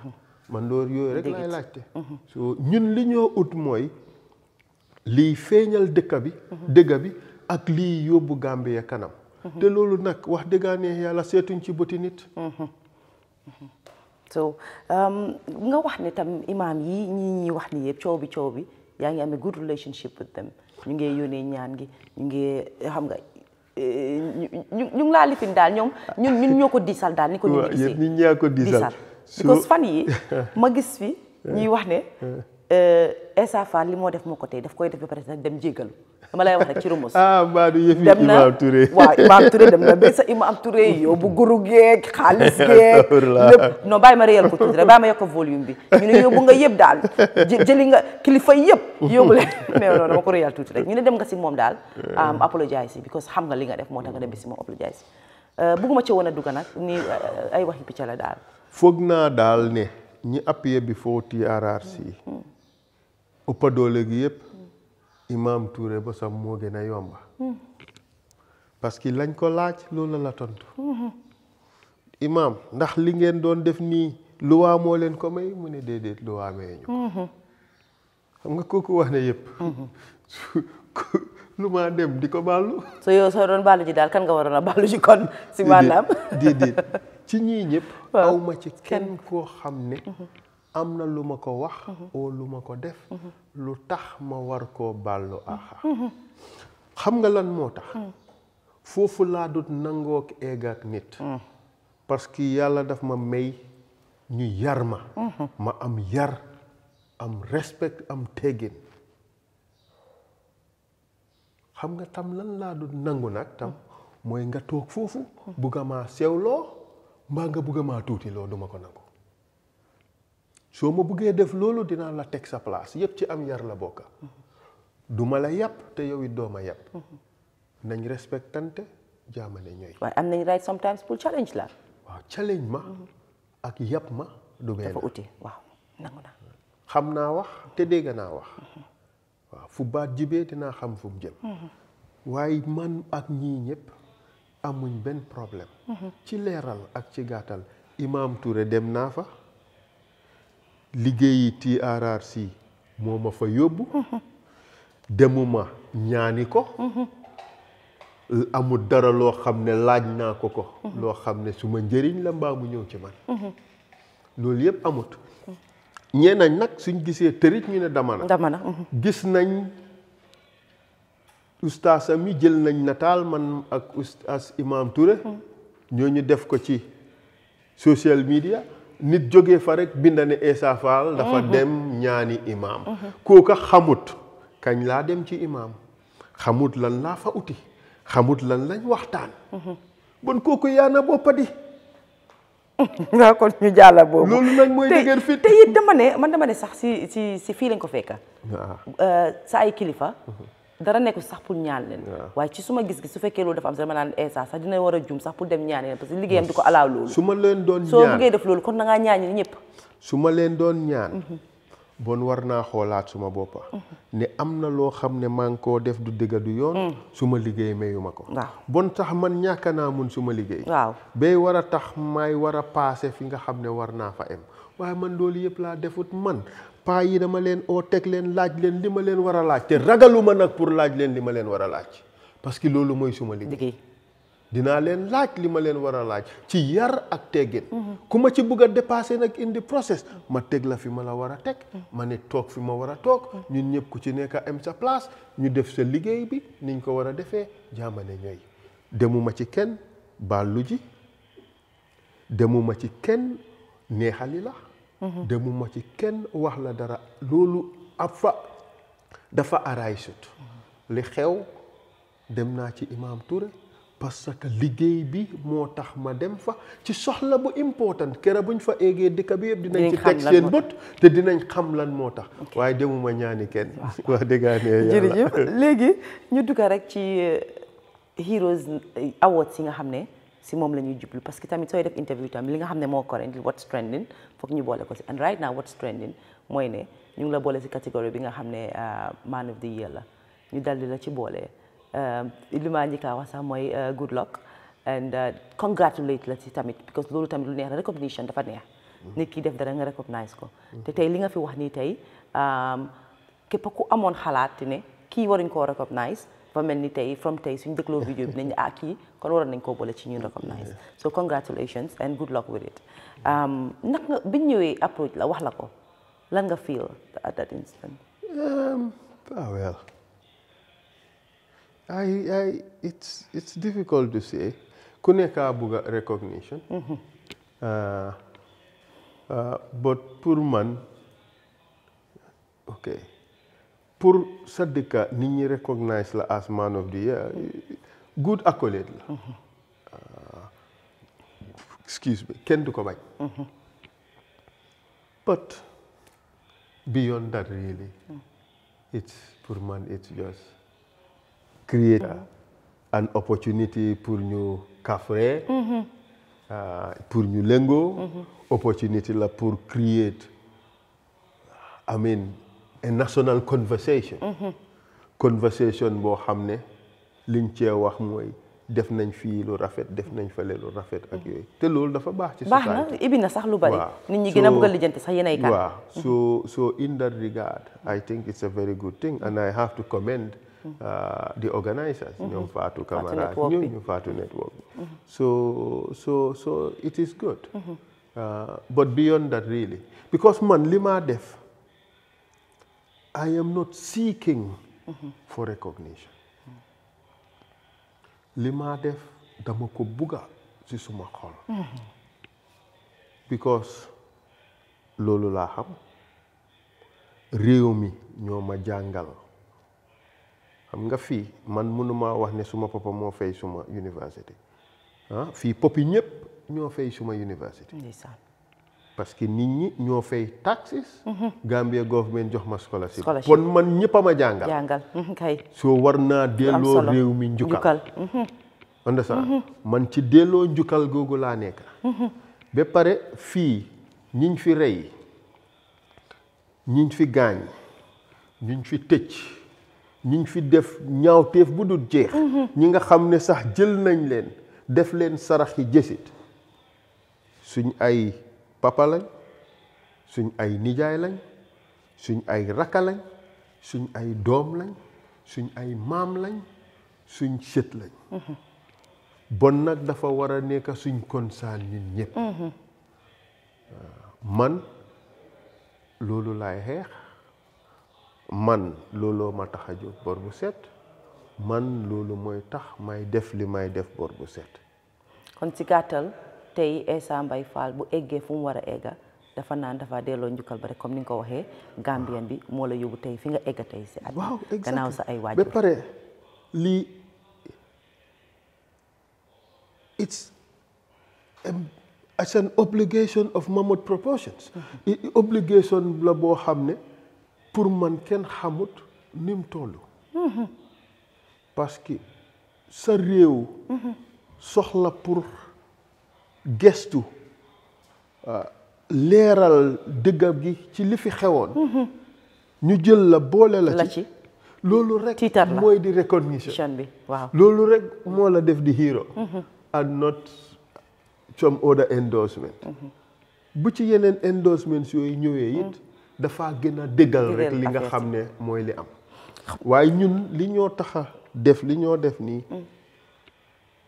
man loolu yooyu rek laay laajte so ñun li ñoo ut mooy lii feeñal dëgg bi ak lii yóbbu Gambie kanam te loolu nag wax dëggaa neex yàlla seetuñ ci bëti nit so nga wax ne tam imaam yi ñi wax ni yëpp coow bi yaa ngi amee good relationship with them ñu ngi yónnee ñaan gi ñu ngi xam nga ñu ngi laa lifin daal ñun ñoo ko diisal daal ni ko nit ñi gisee ñun ñaa ko diisal because fan yi ma gis fi ñuy wax ne Essa Faal li moo def moo ko tey daf koy def ba pare sax dem jéggalu dama lay wax rek ci Rumos Mbadou yëfi Imam Touré waaw Imam Touré dem na ba sa Imam Touré yóbbu guru geeg xaalis geeg lépp non bàyyi ma réyal ko tuuti rek bàyyi ma yokk volume bi ñu ne yóbbu nga yëpp daal jëli nga kilifa yëpp yóbbu leen mais non dama ko réyal tuuti rek ñu ne dem nga si moom daal apologize because xam nga li nga def moo tax nga dem bi si moom apologize bugguma ci woon a dugg nag ni ay waxi picc la daal foog naa daal ne ñi appuyé bi foo TRRC ëppa doole gi yëpp Imam Touré ba sam moo gën a yomba parce que lañ ko laaj loolu la tontu Imam ndax li ngeen doon def nii luwaa moo leen ko may mu ne déedéet luwaa may ñu xam nga kooku wax ne yëpp lu maa dem di ko baalu so yow soo doon baalu ji daal kan nga waroon a baalu ji kon si maanaam déedéet ci ñii ñëpp aw ma ci kenn koo xam ne am na lu ma ko wax oo lu ma ko def lu tax ma war koo baalu axa xam nga lan moo tax foofu laa dut nangook eeg ak nit parce que yàlla daf ma may ñu yar ma am yar am respect am teggin xam nga tam lan laa dut nangu nag tam mooy nga toog foofu bugga maa sewloo mbaa nga bugga maa tuuti loo duma ko nangu soo ma buggee def loolu dinaa la teg sa place yëpp ci am yar la bokka duma la yàpp te yow it doo ma yàpp nañ respectante jaamane ñooy waaye am nañ right sometimes pour challenge la waaw challenge ma ak yàpp ma du benn dafa uti waaw nangu naa xam naa wax te dégg naa wax waaw fu baat jibee dinaa xam fu mu jëm waaye man ak ñii ñëpp amuñ benn problème ci leeral ak ci gàttal Imam Touré dem naa fa liggéeyi TRRC moo ma fa yóbbu demuma ñaani ko amul dara loo xam ne laaj naa ko loo xam ne su ma njëriñ la mbaa mu ñëw ci man loolu yëpp amut ñeenañ nag suñ gisee tërit ñu ne dama na gis nañ ustaasam mi jël nañ nataal man ak ustaas Imam Touré ñooñu def ko ci social media nit jógee fa rek binda ne Essa Faal dafa dem ñaani imam kooka xamut kañ laa dem ci imam xamut lan laa fa uti xamut lan lañ waxtaan bon kooku yaa na boppa di waaw kon ñu jàlla boobu loolu nag mooy dëgër fit te it dama ne sax si fii lañ ko fekka sa ay kilifa dara nekkul sax pour ñaan leen waaye ci suma gis-gis su fekkee loolu dafa am sax dama naan Essa sax dina war a jum sax pour dem ñaan leen parce que liggéeyam di ko alaaw loolu su ma leen doon ñaan soo bëggee def loolu kon na ngaa ñaan ñi ñëpp su ma leen doon ñaan bon war naa xoolaat suma boppa ne am na loo xam ne maa ngi koo def du dëgg du yoon suma liggéey mayu ma ko bon tax man ñàkk naa mun suma liggéey waaw bay war a tax may war a paase fi nga xam ne war naa fa em waaye man loolu yëpp laa defut man paa yi dama leen oo teg leen laaj leen li ma leen war a laaj te ragaluma nag pour laaj leen li ma leen war a laaj parce que loolu mooy suma liggéey dinaa leen laaj li ma leen war a laaj ci yar ak teggin ku ma ci bëgg a dépassé nag indi process ma teg la fi ma la war a teg ma ne toog fi ma war a toog ñun ñëpp ku ci nekk am sa place ñu def sa liggéey bi niñ ko war a defee jaamane ñooy demuma ci kenn bàllu ji demuma ci kenn neexali la demuma ci kenn wax la dara loolu ab fa dafa araay sut li xew dem naa ci Imam Touré parce que liggéey bi moo tax ma dem fa ci soxla bu important kera buñ fa eegee dëkk bi yëpp dinañ ci teg seen bët te dinañ xam lan moo tax waaye demuma ñaani kenn wax dëggaane yàlla jërëjëf léegi ñu dugga rek ci Heroes Awards yi nga xam ne si moom la ñuy jublu parce que tamit sooy def interview tamit li nga xam ne moo current what's trending foog ñu boole ko si and right now what's trending mooy ne ñu ngi la boole si catégorie bi nga xam ne man of the year la ñu daldi la ci boole li ma njëkk a wax sax mooy good luck and congratulate la ci tamit because loolu tamit lu neex la recognition dafa neex nit ki def dara nga recognize ko te tey li nga fi wax nii tey képp ku amoon xalaat ne kii waruñ koo recognize dafa mel ni tey from tey suñ dégloo vidéo bi nañ kii kon waroon nañ koo boole ci ñun recognize so congratulations and good luck with it nag nga biñ ñëwee approach la wax la ko lan nga feel at that instant well it's difficult to say ku nekk a bugg a recognition but pour man ok pour sa dëkka nit ñi recognize la as man of the year good accolade la excuse me kenn du ko bañ but beyond that really it's pour man it's just create an opportunity pour ñu kafre pour ñu lëngoo opportunity la pour create I mean a national conversation conversation boo xam ne liñ cee wax mooy def nañ fii lu rafet def nañ fële lu rafet ak yooyu te loolu dafa baax ci société baax na ibi na sax lu bari nit ñi gën a bëgg a lijjanti sax yéen ay kan waaw so in that regard I think it's a very good thing and I have to commend the organizers ñoom Fatou Camara ñu Fatou Network so it is good but beyond that really because man li ma def I am not seeking for recognition li ma def dama ko bugga ci suma xol because loolu laa xam réew mi ñoo ma jàngal xam nga fii man mënuma wax ne suma papa moo fay suma university fii popi ñëpp ñoo fay suma university parce que nit ñi ñoo fay taxes Gambia government jox ma scholarship kon man ñëpp a ma jàngal kay soo war naa delloo réew mi njukkal understand man ci delloo njukkal googu laa nekk ba pare fii ñiñ fi rey ñiñ fi gaañ ñiñ fi tëj ñiñ fi def ñaawteef bu dul jeex ñi nga xam ne sax jël nañ leen def leen sarax yi jësit suñ ay papa lañ suñ ay nijaay lañ suñ ay rakka lañ suñ ay doom lañ suñ ay maam lañ suñ sët lañ bon nag dafa war a nekk suñ concern ñun ñëpp man loolu laay xeex man looloo ma tax a jóg bor bu set man loolu mooy tax may def li may def bor bu set. kon ci gàttal tey Essa Mbye Fall bu eggee fu mu war a egga dafa naan dafa delloo njukkal ba rek comme ni nga ko waxee Gambien bi moo la yóbbu tey fi nga egga tey si at waaw gannaaw sa ay waajur ba pare lii it's an obligation of mammoth proportions. Obligation la boo xam ne pour man kenn xamut ni mu toll. parce que sa réew soxla pour gestu leeral dëggam gi ci li fi xewoon ñu jël la boole la ci loolu rek mooy di recognition bi waaw loolu rek moo la def di hero and not some other endorsement bu ci yeneen endorsements yooyu ñëwee it dafa gën a dëggal rek li nga xam ne mooy li am waaye ñun li ñoo taxa def li ñoo def nii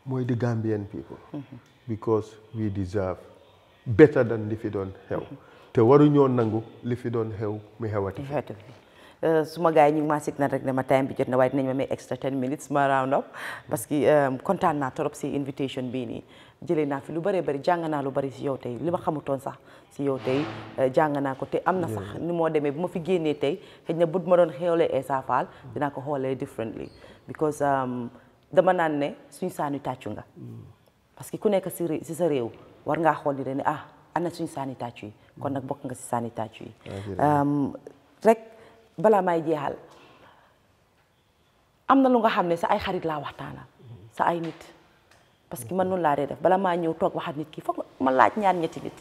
mooy the Gambian people because we deserve better than li fi doon xew te waruñoo nangu li fi doon xew mu xewati suma gars yi ñu ngi maa signal rek ne ma time bi jot na waaye dinañ ma may extra 10 minutes ma round up parce que kontaan naa trop si invitation bii nii jëlee naa fi lu bëree bëri jàng naa lu bëri si yow tey li ma xamutoon sax si yow tey jàng naa ko te am na sax ni moo demee bu ma fi génnee tey xëy na bu ma doon xewlee Essa Fall dinaa ko xoolee differently because dama naan ne suñu saani tàccu nga parce que ku nekk si sa réew war ngaa xool di ne ana suñu saani tàccu yi kon nag bokk nga si saani tàccu yi rek balaa may jeexal am na lu nga xam ne sa ay xarit laa waxtaana sa ay nit parce que man noonu laa dee def bala maa ñëw toog waxat nit ki foog ma laaj ñaar ñetti nit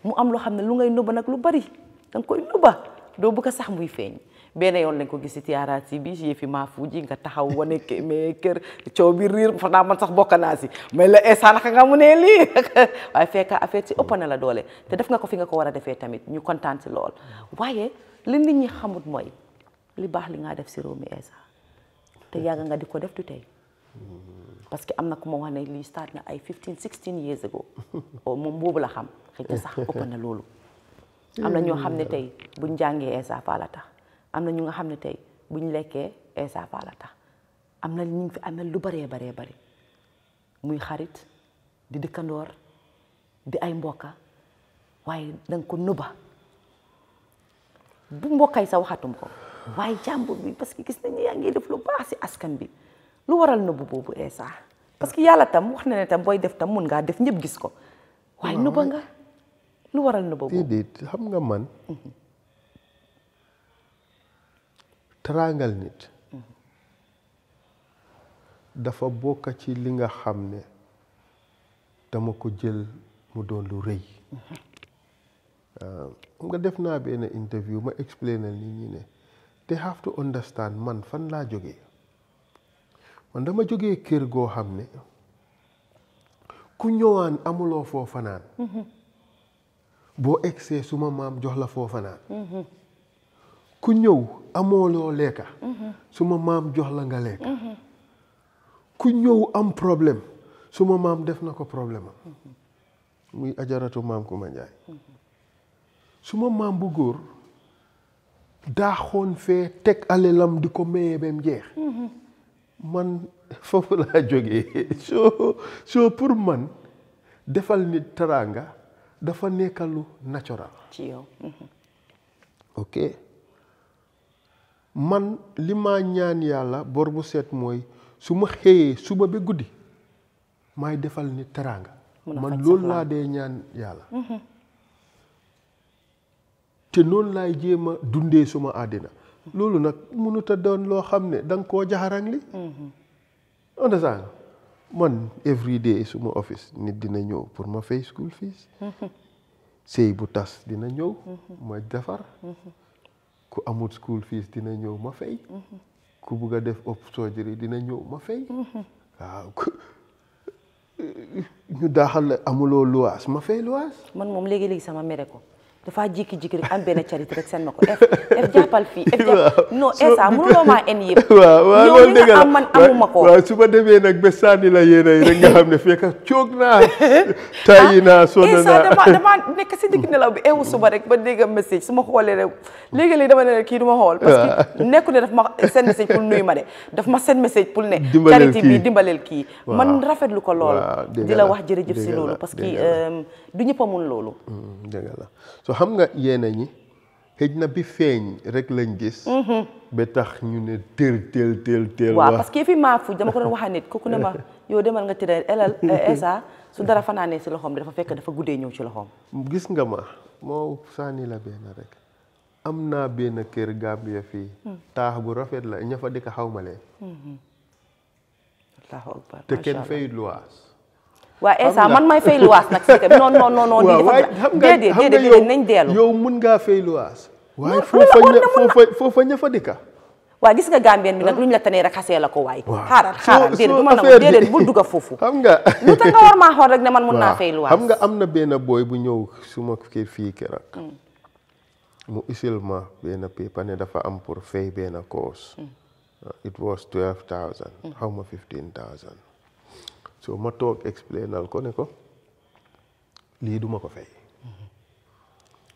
mu am loo xam ne lu ngay nëbba nag lu bari danga koy nëbba doo bëgg a sax muy feeñ benn yoon lañ ko gis si TRRC bi si yëfi maa fuuji nga taxaw wane mais kër coow bi riir fa naa man sax bokk naa si mais la Essa naka nga mu ne lii waaye fekk affaire si ëpp na la doole te def nga ko fi nga ko war a defee tamit ñu kontaan si lool waaye li nit ñi xamut mooy li baax li nga def si réew mi Essa te yàgg nga di ko def du tey parce que am na ku ma wax ne lii start na ay 15-16 years ago moom boobu la xam xëy na sax ëpp na loolu am na ñoo xam ne tey buñ jàngee Essa Fall la tax am na ñu nga xam ne tey buñ lekkee Essa Fall la tax am na ñu fi amel lu baree bari muy xarit di dëkkandoor di ay mbokka waaye danga ko nëbba bu mbokkay sa waxatum ko waaye jàmbur bi parce que gis nañu yaa ngi def lu baax si askan bi lu waral nëbbu boobu Essa parce que yàlla tam wax na ne tam booy def tam mun ngaa def ñëpp gis ko waaye nëbba nga lu waral nëbba boobu déedéet xam nga man teraangal nit dafa bokk ci li nga xam ne dama ko jël mu doon lu rëy xam nga def naa benn interview ma explainal nit ñi ne they have to understand man fan laa jógee man dama jógee kër goo xam ne ku ñëwaan amuloo foo fanaan boo egsee suma maam jox la foo fanaan ku ñëw amooloo lekka suma maam jox la nga lekka ku ñëw am problème suma maam def na ko problème am muy ajaratu maam Kuma Njaay suma maam bu góor daaxoon fee teg alelam di ko mayee bem jeex man foofu laa jógee soo pour man defal nit teraanga dafa nekkalu natural ci yow ok man li ma ñaan yàlla bor bu set mooy su ma xëyee suba ba guddi may defal nit teraanga man loolu laa dee ñaan yàlla te noonu laay jéem a dundee suma àddina loolu nag mënut a doon loo xam ne danga koo jaxarang li understand man every day suma office nit dina ñëw pour ma fay school fees sëy bu tas dina ñëw ma defar ku amul school fees dina ñëw ma fay ku bugg a def op surgery dina ñëw ma fay waaw ñu daaxal la amuloo luwaas ma fay luwaas man moom léegi-léegi sama mere ko dafa jékki-jékki rek am benn charité rek seen ma ko f jàppal fii f jàpp non Essa mënuloo maa en yëpp waaw yow li nga am man amuma ko waaw su ma demee nag ba sànni la yéen yi rek nga xam ne fekk coog naa tàyyi naa sonn Essa naa dama nekk si digg nelaw bi eewu suba rek ba dégg message su ma xoolee rek léegi-léegi dama ne kii du ma xool parce que nekku ne daf ma seen message pour nuyu ma de daf ma seen message pour ne charité bi dimbaleel kii man rafetlu ko lool di la wax jërëjëf si loolu parce que du ñëpp a mun loolu dëgg la so xam nga yéena ñi xëj na bi feeñ rek lañ gis ba tax ñu ne teel waaw parce que fi maa fuj dama ko doon wax nit kooku ne ma yow demal nga tëddee elal Essa su dara fanaanee si loxoom dafa fekk dafa guddee ñëw ci loxoom gis nga ma moo sànni la benn rek am naa benn kër Gambia fii taax bu rafet la ña fa dëkk xaw ma leen te kenn fayut luwaas waaw Essa man may fay luwaas nag si non déedéet nañ dellu yow mun ngaa fay luwaas waaye foofa ña fa dëkk waaw gis nga Gambien bi nag lu ñu la tanee rek xasee la ko waay xaaral déedéet du ma nangu déedéet bul dugga foofu xam nga lu tax nga war maa xool rek ne man mun naa fay luwaas xam nga am na benn booy bu ñëw suma kër fii keroog mu isil ma benn paper ne dafa am pour fay benn course it was 12,000 xaw ma 15,000 so ma toog explainal ko ne ko lii duma ko fay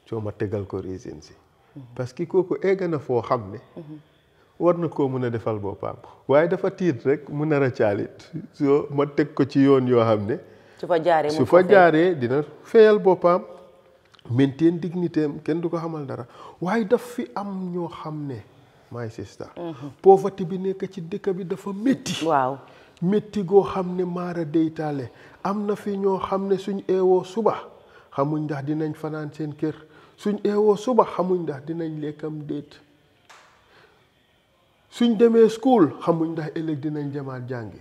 so ma tegal ko reason si parce que kooku egg na foo xam ne war na koo mun a defal boppam waaye dafa tiit rek mu nar a caalit so ma teg ko ci yoon yoo xam ne su fa jaaree dina fayal boppam maintain dignité am kenn du ko xamal dara waaye daf fi am ñoo xam ne my sister pauvreté bi nekk ci dëkk bi dafa métti waaw métti goo xam ne maara deytaale am na fi ñoo xam ne suñ eewoo suba xamuñ ndax dinañ fanaan seen kër suñ eewoo suba xamuñ ndax dinañ lekkam déet suñ demee school xamuñ ndax ëllëg dinañ jamaat jàngi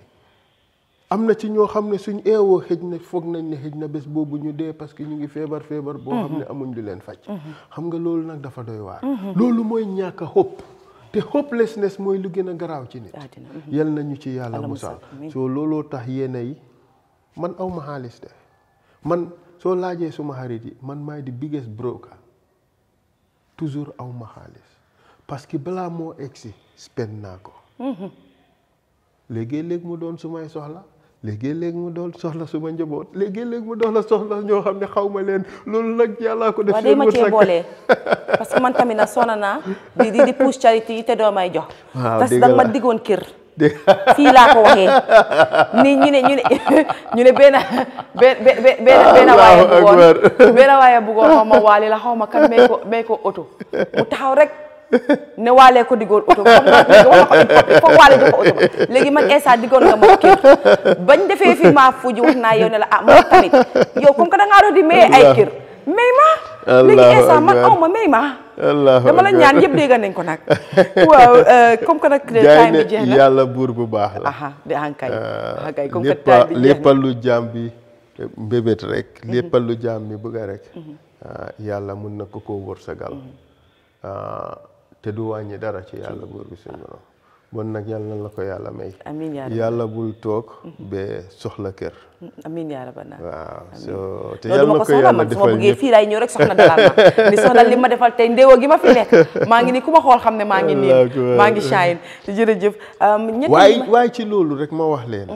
am na ci ñoo xam ne suñ eewoo xëj na foog nañ ne xëj na bés boobu ñu dee parce que ñu ngi feebar boo xam ne amuñ du leen faj xam nga loolu nag dafa doy waar loolu mooy ñàkk a hope te hopelessness mooy lu gën a garaaw ci nit yal nañu ci yàlla musal soo looloo tax yéena yi man aw ma xaalis de man soo laajee suma xarit yi man maay di biggest broker toujours aw ma xaalis parce que balaa moo egsi spend naa ko léegi-léeg mu doon sumay soxla léegi-léeg mu doon soxla suma njaboot léegi-léeg mu doon la soxla ñoo xam ne xaw ma leen loolu nag yàllaa ko def waaw day ma cee boole parce que man tamit nag sonna naa di pousse charité yi te doo may jox parce que danga ma diggoon kër fii laa ko waxee ni ñu ne benn waaye bëggoon xaw ma waali la xaw ma kan may ko oto mu taxaw rek ne waalee ko diggoon oto xam nga foog waale jox ko oto ba léegi man Essa diggoon nga ma kër bañ defee fi maa fuji wax naa yow ne la man tamit yow comme que da ngaa doon di maye ay kër may ma léegi Essa man aw ma may ma dama la ñaan yëpp dégg nañ ko nag waaw comme que nag time bi jeex na yàlla buur bu baax la de hankay comme que time bi jeex na léppal lu jaam bi mbébét rek léppal lu jaam bi bëgg rek yàlla mun na ko wërsëgal te du wàññi dara ci yàlla buur bi suñu borom bon nag yàlla na la ko yàlla may amiin yaa rabbi yàlla bul toog ba soxla kër amiin yaa rabbi waaw so te yàlla na ko yàlla defal su ma bëggee fii laay ñëw rek soxna dalal ma ni soxna li ma defal tey ndéwo gi ma fi nekk maa ngi ni ku ma xool xam ne maa ngi nii maa ngi shine jërëjëf waaye ci loolu rek ma wax leen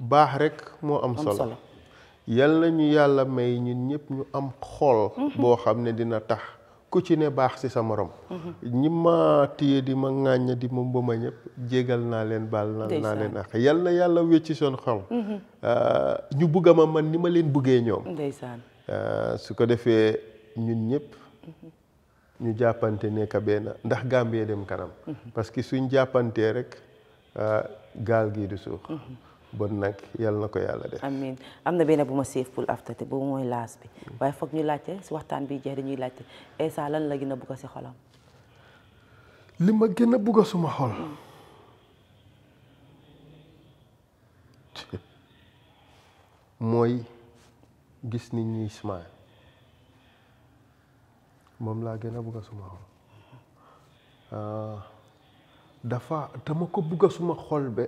baax rek moo am solo yàlla ñu yàlla may ñun ñëpp ñu am xol boo xam ne dina tax ku ci ne baax ci sa morom ñi ma téye di ma ŋàñña di ma mbëma ñëpp jégal naa leen baal naa leen ak yal na yàlla wecci seen xol ñu bugg ma man ni ma leen buggee ñoom ndeysaan su ko defee ñun ñëpp ñu jàppante nekk benn ndax Gambie dem kanam parce que suñ jàppantee rek gaal gii du suux bon nag yal na ko yàlla def amiin am na benn bu ma séef pour after te boobu mooy laas bi waaye foog ñu laajte si waxtaan bi jeex dañuy laajte Essa lan la gën a bugg si xolam li ma gën a bugg suma xol mooy gis nit ñuy smile moom laa gën a bugg suma xol dama ko bugg suma xol be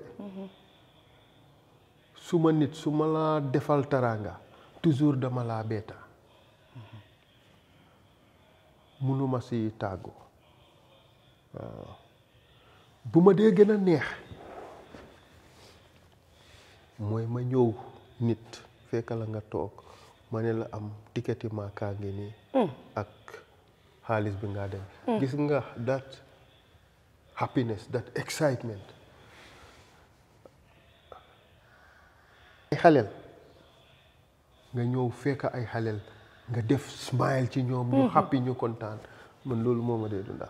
suma nit su ma la defal taraanga toujours dama laa beeta munuma si tàggu waaw bu ma dee gën a neex mooy ma ñëw nit fekk la nga toog ma ne la am tiketi maakaa ngi nii ak xaalis bi nga dem gis nga that happiness that excitement ay xaleel nga ñëw fekk ay xaleel nga def smile ci ñoom ñu happy ñu kontaan man loolu moo ma dee dunda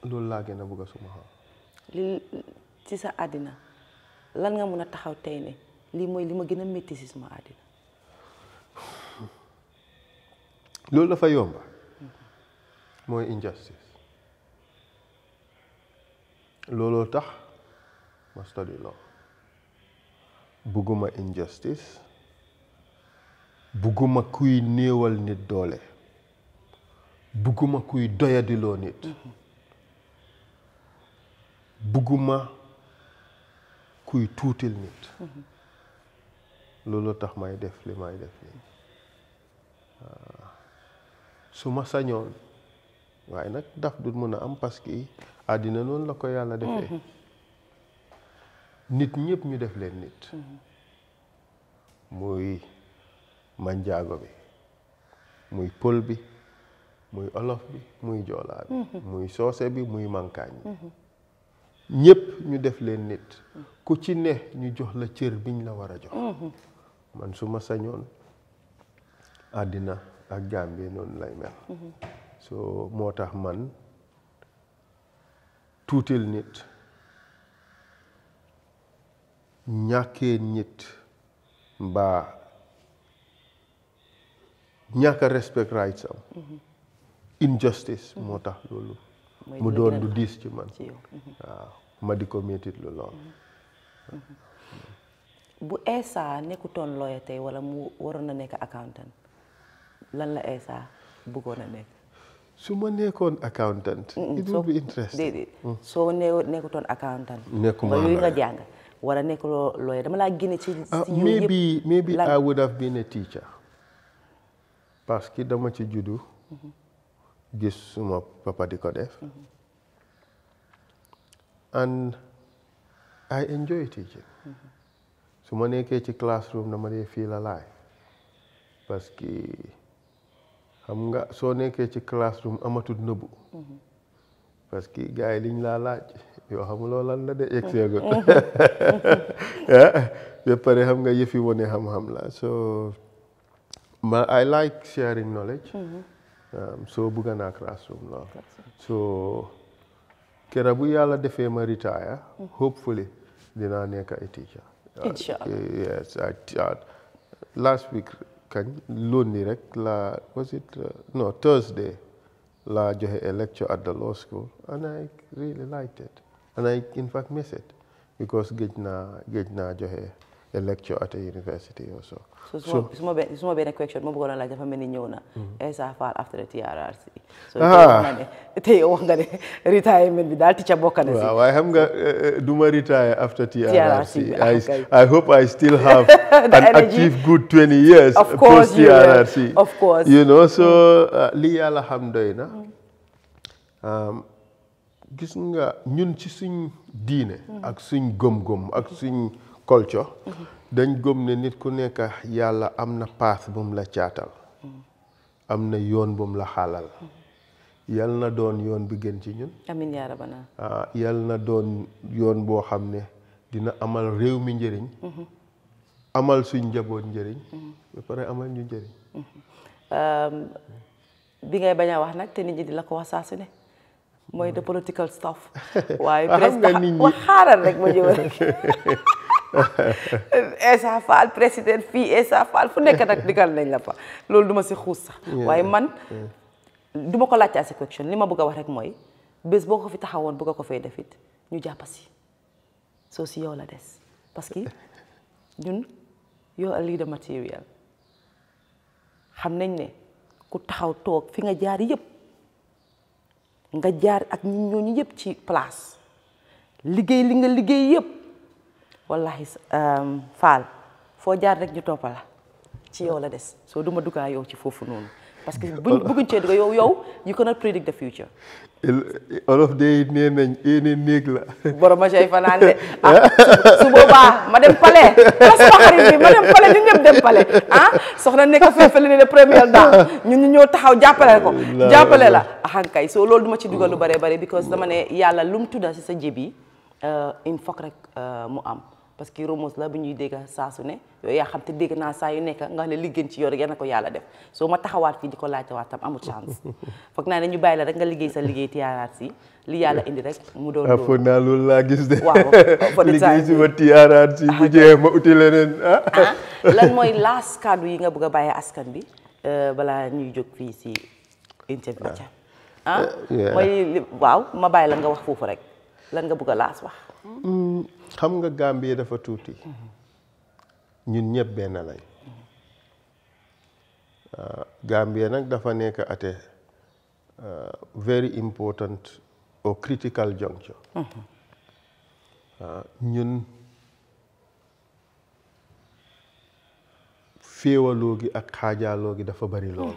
loolu laa gën a bëgg a suma xam li ci sa àddina lan nga mun a taxaw tey ne lii mooy li ma gën a métti si suma àddina loolu dafa yomba mooy injustice looloo tax ma study law bugguma injustice bugguma kuy néewal nit doole bugguma kuy doyadiloo nit bugguma kuy tuutil nit loolu tax may def li may def nii su ma sañoon waaye nag daf du mën a am parce que àddina noonu la ko yàlla defee nit ñëpp ñu def leen nit muy manjaago bi muy pël bi muy olof bi muy joolaa bi muy soose bi muy mankaañ bi ñëpp ñu def leen nit ku ci ne ñu jox la cër biñ la war a jox man su ma sañoon àddina ak Gambie noonu lay mel so moo tax man tuutil nit ñàkkee nit mbaa ñàkk a respect rights am injustice moo tax loolu mu doon du diis ci man waaw ma di ko métit lu lool bu Essa nekkutoon lawyer tey wala mu waroon na nekk accountant lan la Essa bëggoon a nekk su ma nekkoon accountant it would be interesting soo nekkutoon accountant nekkuma yooyu nga jàng wala nekkuloo lawyer dama laa génne ci maybe I would have been a teacher parce que dama ci juddu gis suma papa di ko def and I enjoy teaching su ma nekkee ci classroom dama dee feel alive parce que xam nga soo nekkee ci classroom amatul nëbbu parce que gars yi liñ laa laaj yoo xamuloo lan la de egg seego ba pare xam nga yëfi wone xam-xam la so I like sharing knowledge so bëgg naa classroom lool so kera bu yàlla defee ma retire hopefully dinaa nekk a teacher yes last week kañ lundi rek la was it no Thursday la joxe a lecture at the law school and I really liked it and I in fact miss it because géej naa joxe a lecture at a university also so suma benn question ma bëggoon a laaj dafa mel ni ñëw na Essa Faal after the TRRC so tey wax nga ne retirement bi daal teacher bokk na si waaw waaye xam nga duma retire after TRRC I hope I still have an active good 20 years post TRRC of course you know so li yàlla xam doy na gis nga ñun ci suñ diine ak suñ gëm-gëm ak suñ culture dañ gëm ne nit ku nekk yàlla am na path bu mu la caatal am na yoon bu mu la xaalal yal na doon yoon bi gën ci ñun amiin yaa rabbana yal na doon yoon boo xam ne dina amal réew mi njëriñ amal suñ njaboot njëriñ ba pare amal ñu njëriñ bi ngay bañ a wax nag te nit ñi di la ko wax saa su ne mooy the political stuff waaye wax xaaral rek ma ñëw rek Essa Faal président fii Essa Faal fu nekk nag digal nañ la fa loolu duma si xuus sax waaye man duma ko laajte asi question li ma bëgg a wax rek mooy bés boo ko fi taxawoon bëgg ko fay defit ñu jàppa si soo si yow la des parce que ñun yow a leader material xam nañ ne ku taxaw toog fi nga jaar yëpp nga jaar ak ñooñu yëpp ci place liggéey li nga liggéey yëpp wallahi Faal foo jaar rek ñu toppa la ci yow la des soo duma duggaa yow ci foofu noonu parce que bëgguñ cee dugg yow you cannot predict the future. olof de nee nañ ene néeg la. borom ma cay fanaan de su boobaa ma dem palais sama xarit bi ma dem palais ñu ñëpp dem palais soxna nekk feefale ne le premier dame ñun ñu ñëw taxaw jàppale la axankay soo loolu duma ci dugal lu bare bare because dama ne yàlla lu mu tudda si sa jib yi il faut rek mu am parce que Ramos la bu ñuy dégg saa su ne yooyu yaa xam te dégg naa saa yu nekk nga ne li gën ci yow rek yal na ko yàlla def soo ma taxawaat fii di ko laajte waat tam amul chance foog naa ne ñu bàyyi la rek nga liggéey sa liggéey tiyaaraat si li yàlla indi rek mu doon loolu. foog naa loolu laa gis de. waaw liggéey si ma tiyaaraat si bu jeexee ma uti leneen lan mooy last kàddu yi nga bëgg a bàyyi askan bi balaa ñuy jóg fii si interview mooy waaw ma bàyyi la nga wax foofu rek lan nga bëgg a laas wax. xam nga Gambie dafa tuuti ñun ñëpp benn lañ Gambie nag dafa nekk at a very important or critical juncture ñun féewaloo gi ak xaajaloo gi dafa bari lool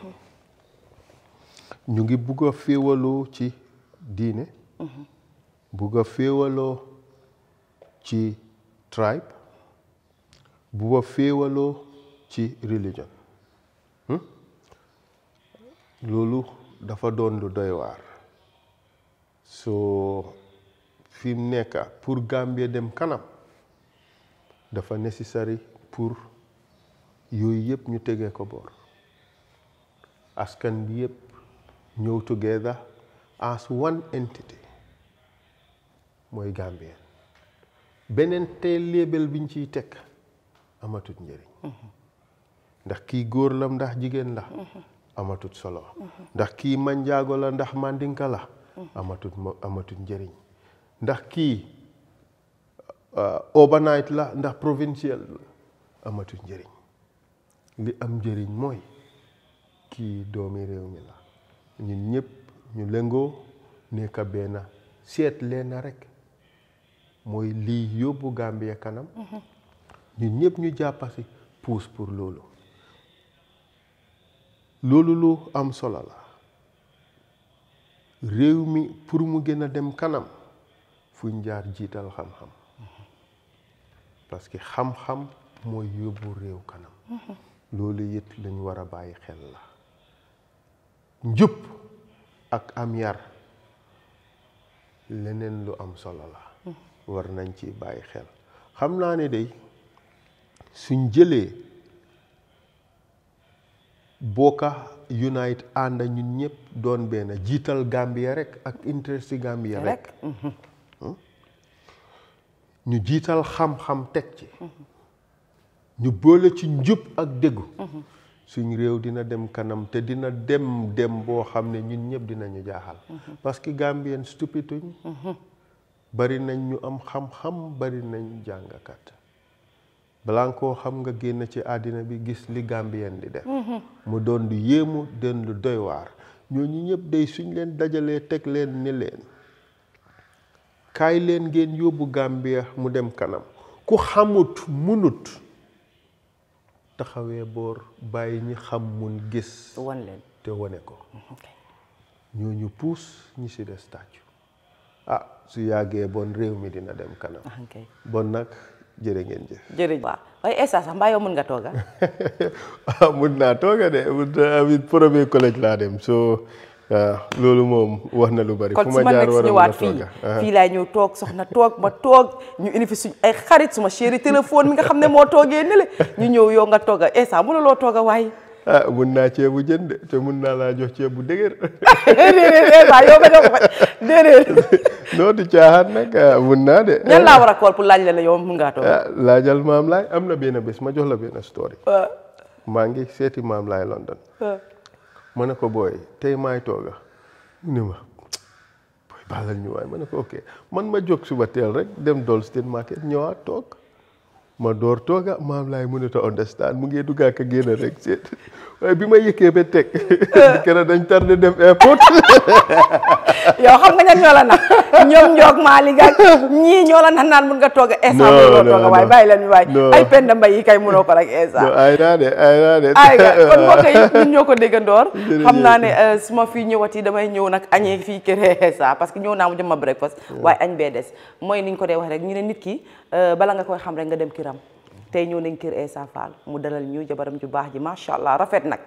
ñu ngi bugg a féewaloo ci diine bugg a féewaloo ci tribe bu ba féewaloo ci religion loolu dafa doon lu doy waar soo fi mu nekk pour Gambie dem kanam dafa nécessaire pour yooyu yëpp ñu tegee ko boor askan bi yëpp ñëw together as one entity mooy Gambien beneen te label biñ ciy teg amatut njëriñ ndax kii góor la ndax jigéen la amatut solo ndax kii manjaago la ndax mandinka la amatut njëriñ ndax kii overnight la ndax provincial la amatut njëriñ li am njëriñ mooy kii doomi réew mi la ñun ñëpp ñu lëngoo nekk benn seet leen rek mooy lii yóbbu Gambie kanam ñun ñëpp ñu jàppasi puus pour loolu lu am solo la réew mi pour mu gën a dem kanam fuñ jaar jiital xam-xam parce que xam-xam mooy yóbbu réew kanam loolu it lañ war a bàyyi xel la njub ak am yar leneen lu am solo la war nañ ci bàyyi xel xam naa ne day suñ jëlee bokka unite ànd ñun ñëpp doon benn jiital Gambia rek ak interest Gambia rek ñu jiital xam-xam teg ci ñu boole ci njub ak déggu suñ réew dina dem kanam te dina dem boo xam ne ñun ñëpp dinañu jaaxal parce que Gambien stupituñ bari nañ ñu am xam-xam bari nañ jàngakat balaa nga koo xam nga génn ci àddina bi gis li Gambien di def mu doon lu yéemu doon lu doy waar ñooñu ñëpp day suñ leen dajalee teg leen ni leen kaay leen ngeen yóbbu Gambia mu dem kanam ku xamut munut taxawee boor bàyyi ñi xam mun gis wan leen te wane ko ñooñu puus ñi si des tàccu su yàggee bon réew mi dina dem kanam bon nag jërë ngeen jëf jërëjëf waaw waaye Essa sax mbaa yow mën nga tooga mun naa tooga de amit premier collège laa dem so loolu moom wax na lu bari kon su ma nekk si ñëwaat fii laay ñëw toog soxna toog ma toog ñu indi fi suñ ay xarit suma chéri téléphone mi nga xam ne moo toogee ne le ñu ñëw yow nga tooga Essa mënuloo tooga waaye mun naa ceebu jën de te mun naa laa jox ceeb bu dëgër déedéet Essa yow ba nga déedéet noo di caaxaan nag mun naa de ñan laa war a kool pour laaj la yow mun ngaa toog laajal maam laay am na benn bés ma jox la benn story maa ngi seeti maam laay London ma ne ko booy tey maay tooga mu ne ma booy baalal ñu waay ma ne ko ok man ma jóg suba teel rek dem Dalston Market ñëwaat toog ma door tooga maam laay mënut a understand mu ngi duggaa ka génn rek seet waaye bi ma yëkkee ba teg keroog dañ tardé dem airport. yow xam nga ñan ñoo la nax ñoom Ndiog Malick ak ñii ñoo la nax naan mun nga tooga Essa mënuloo tooga waaye bàyyi leen mi waay ay Penda Mbaye yi kay mënoo ko rek Essa ay naa de kon mbokk yi ñun ñoo ko déggandoor xam naa ne su ma fii ñëwati damay ñëw nag añee fii kër Essa parce que ñëw naa mu jëm ma breakfast waaye añ bee des mooy niñ ko dee wax rek ñu ne nit ki bala nga koy xam rek nga dem kiram tey ñëw nañ kër Essa Faal mu dalal ñu jabaram ju baax ji macha allah rafet nag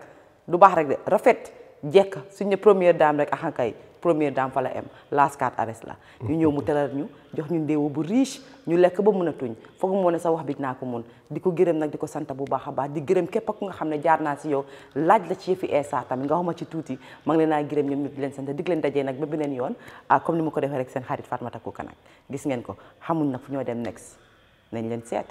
du baax rek de rafet jekk suñ ne première dame rek axakay première dame fa la em last card arrest la ñu ñëw mu dalal ñu jox ñu ndéewu bu riche ñu lekk ba mun a tuñ foog moo ne sa wax bi naa ko mun di ko gërëm nag di ko sant bu baax a baax di gërëm képp ku nga xam ne jaar naa si yow laaj la ci yëfi Essa tamit nga xama ci tuuti ma ngi leen naa gërëm ñoom ñëpp di leen sant dig leen dajee nag ba beneen yoon comme ni ma ko defee rek seen xarit Fatoumatta Kuka nag gis ngeen ko xamuñ nag fu ñoo dem next nañ leen seet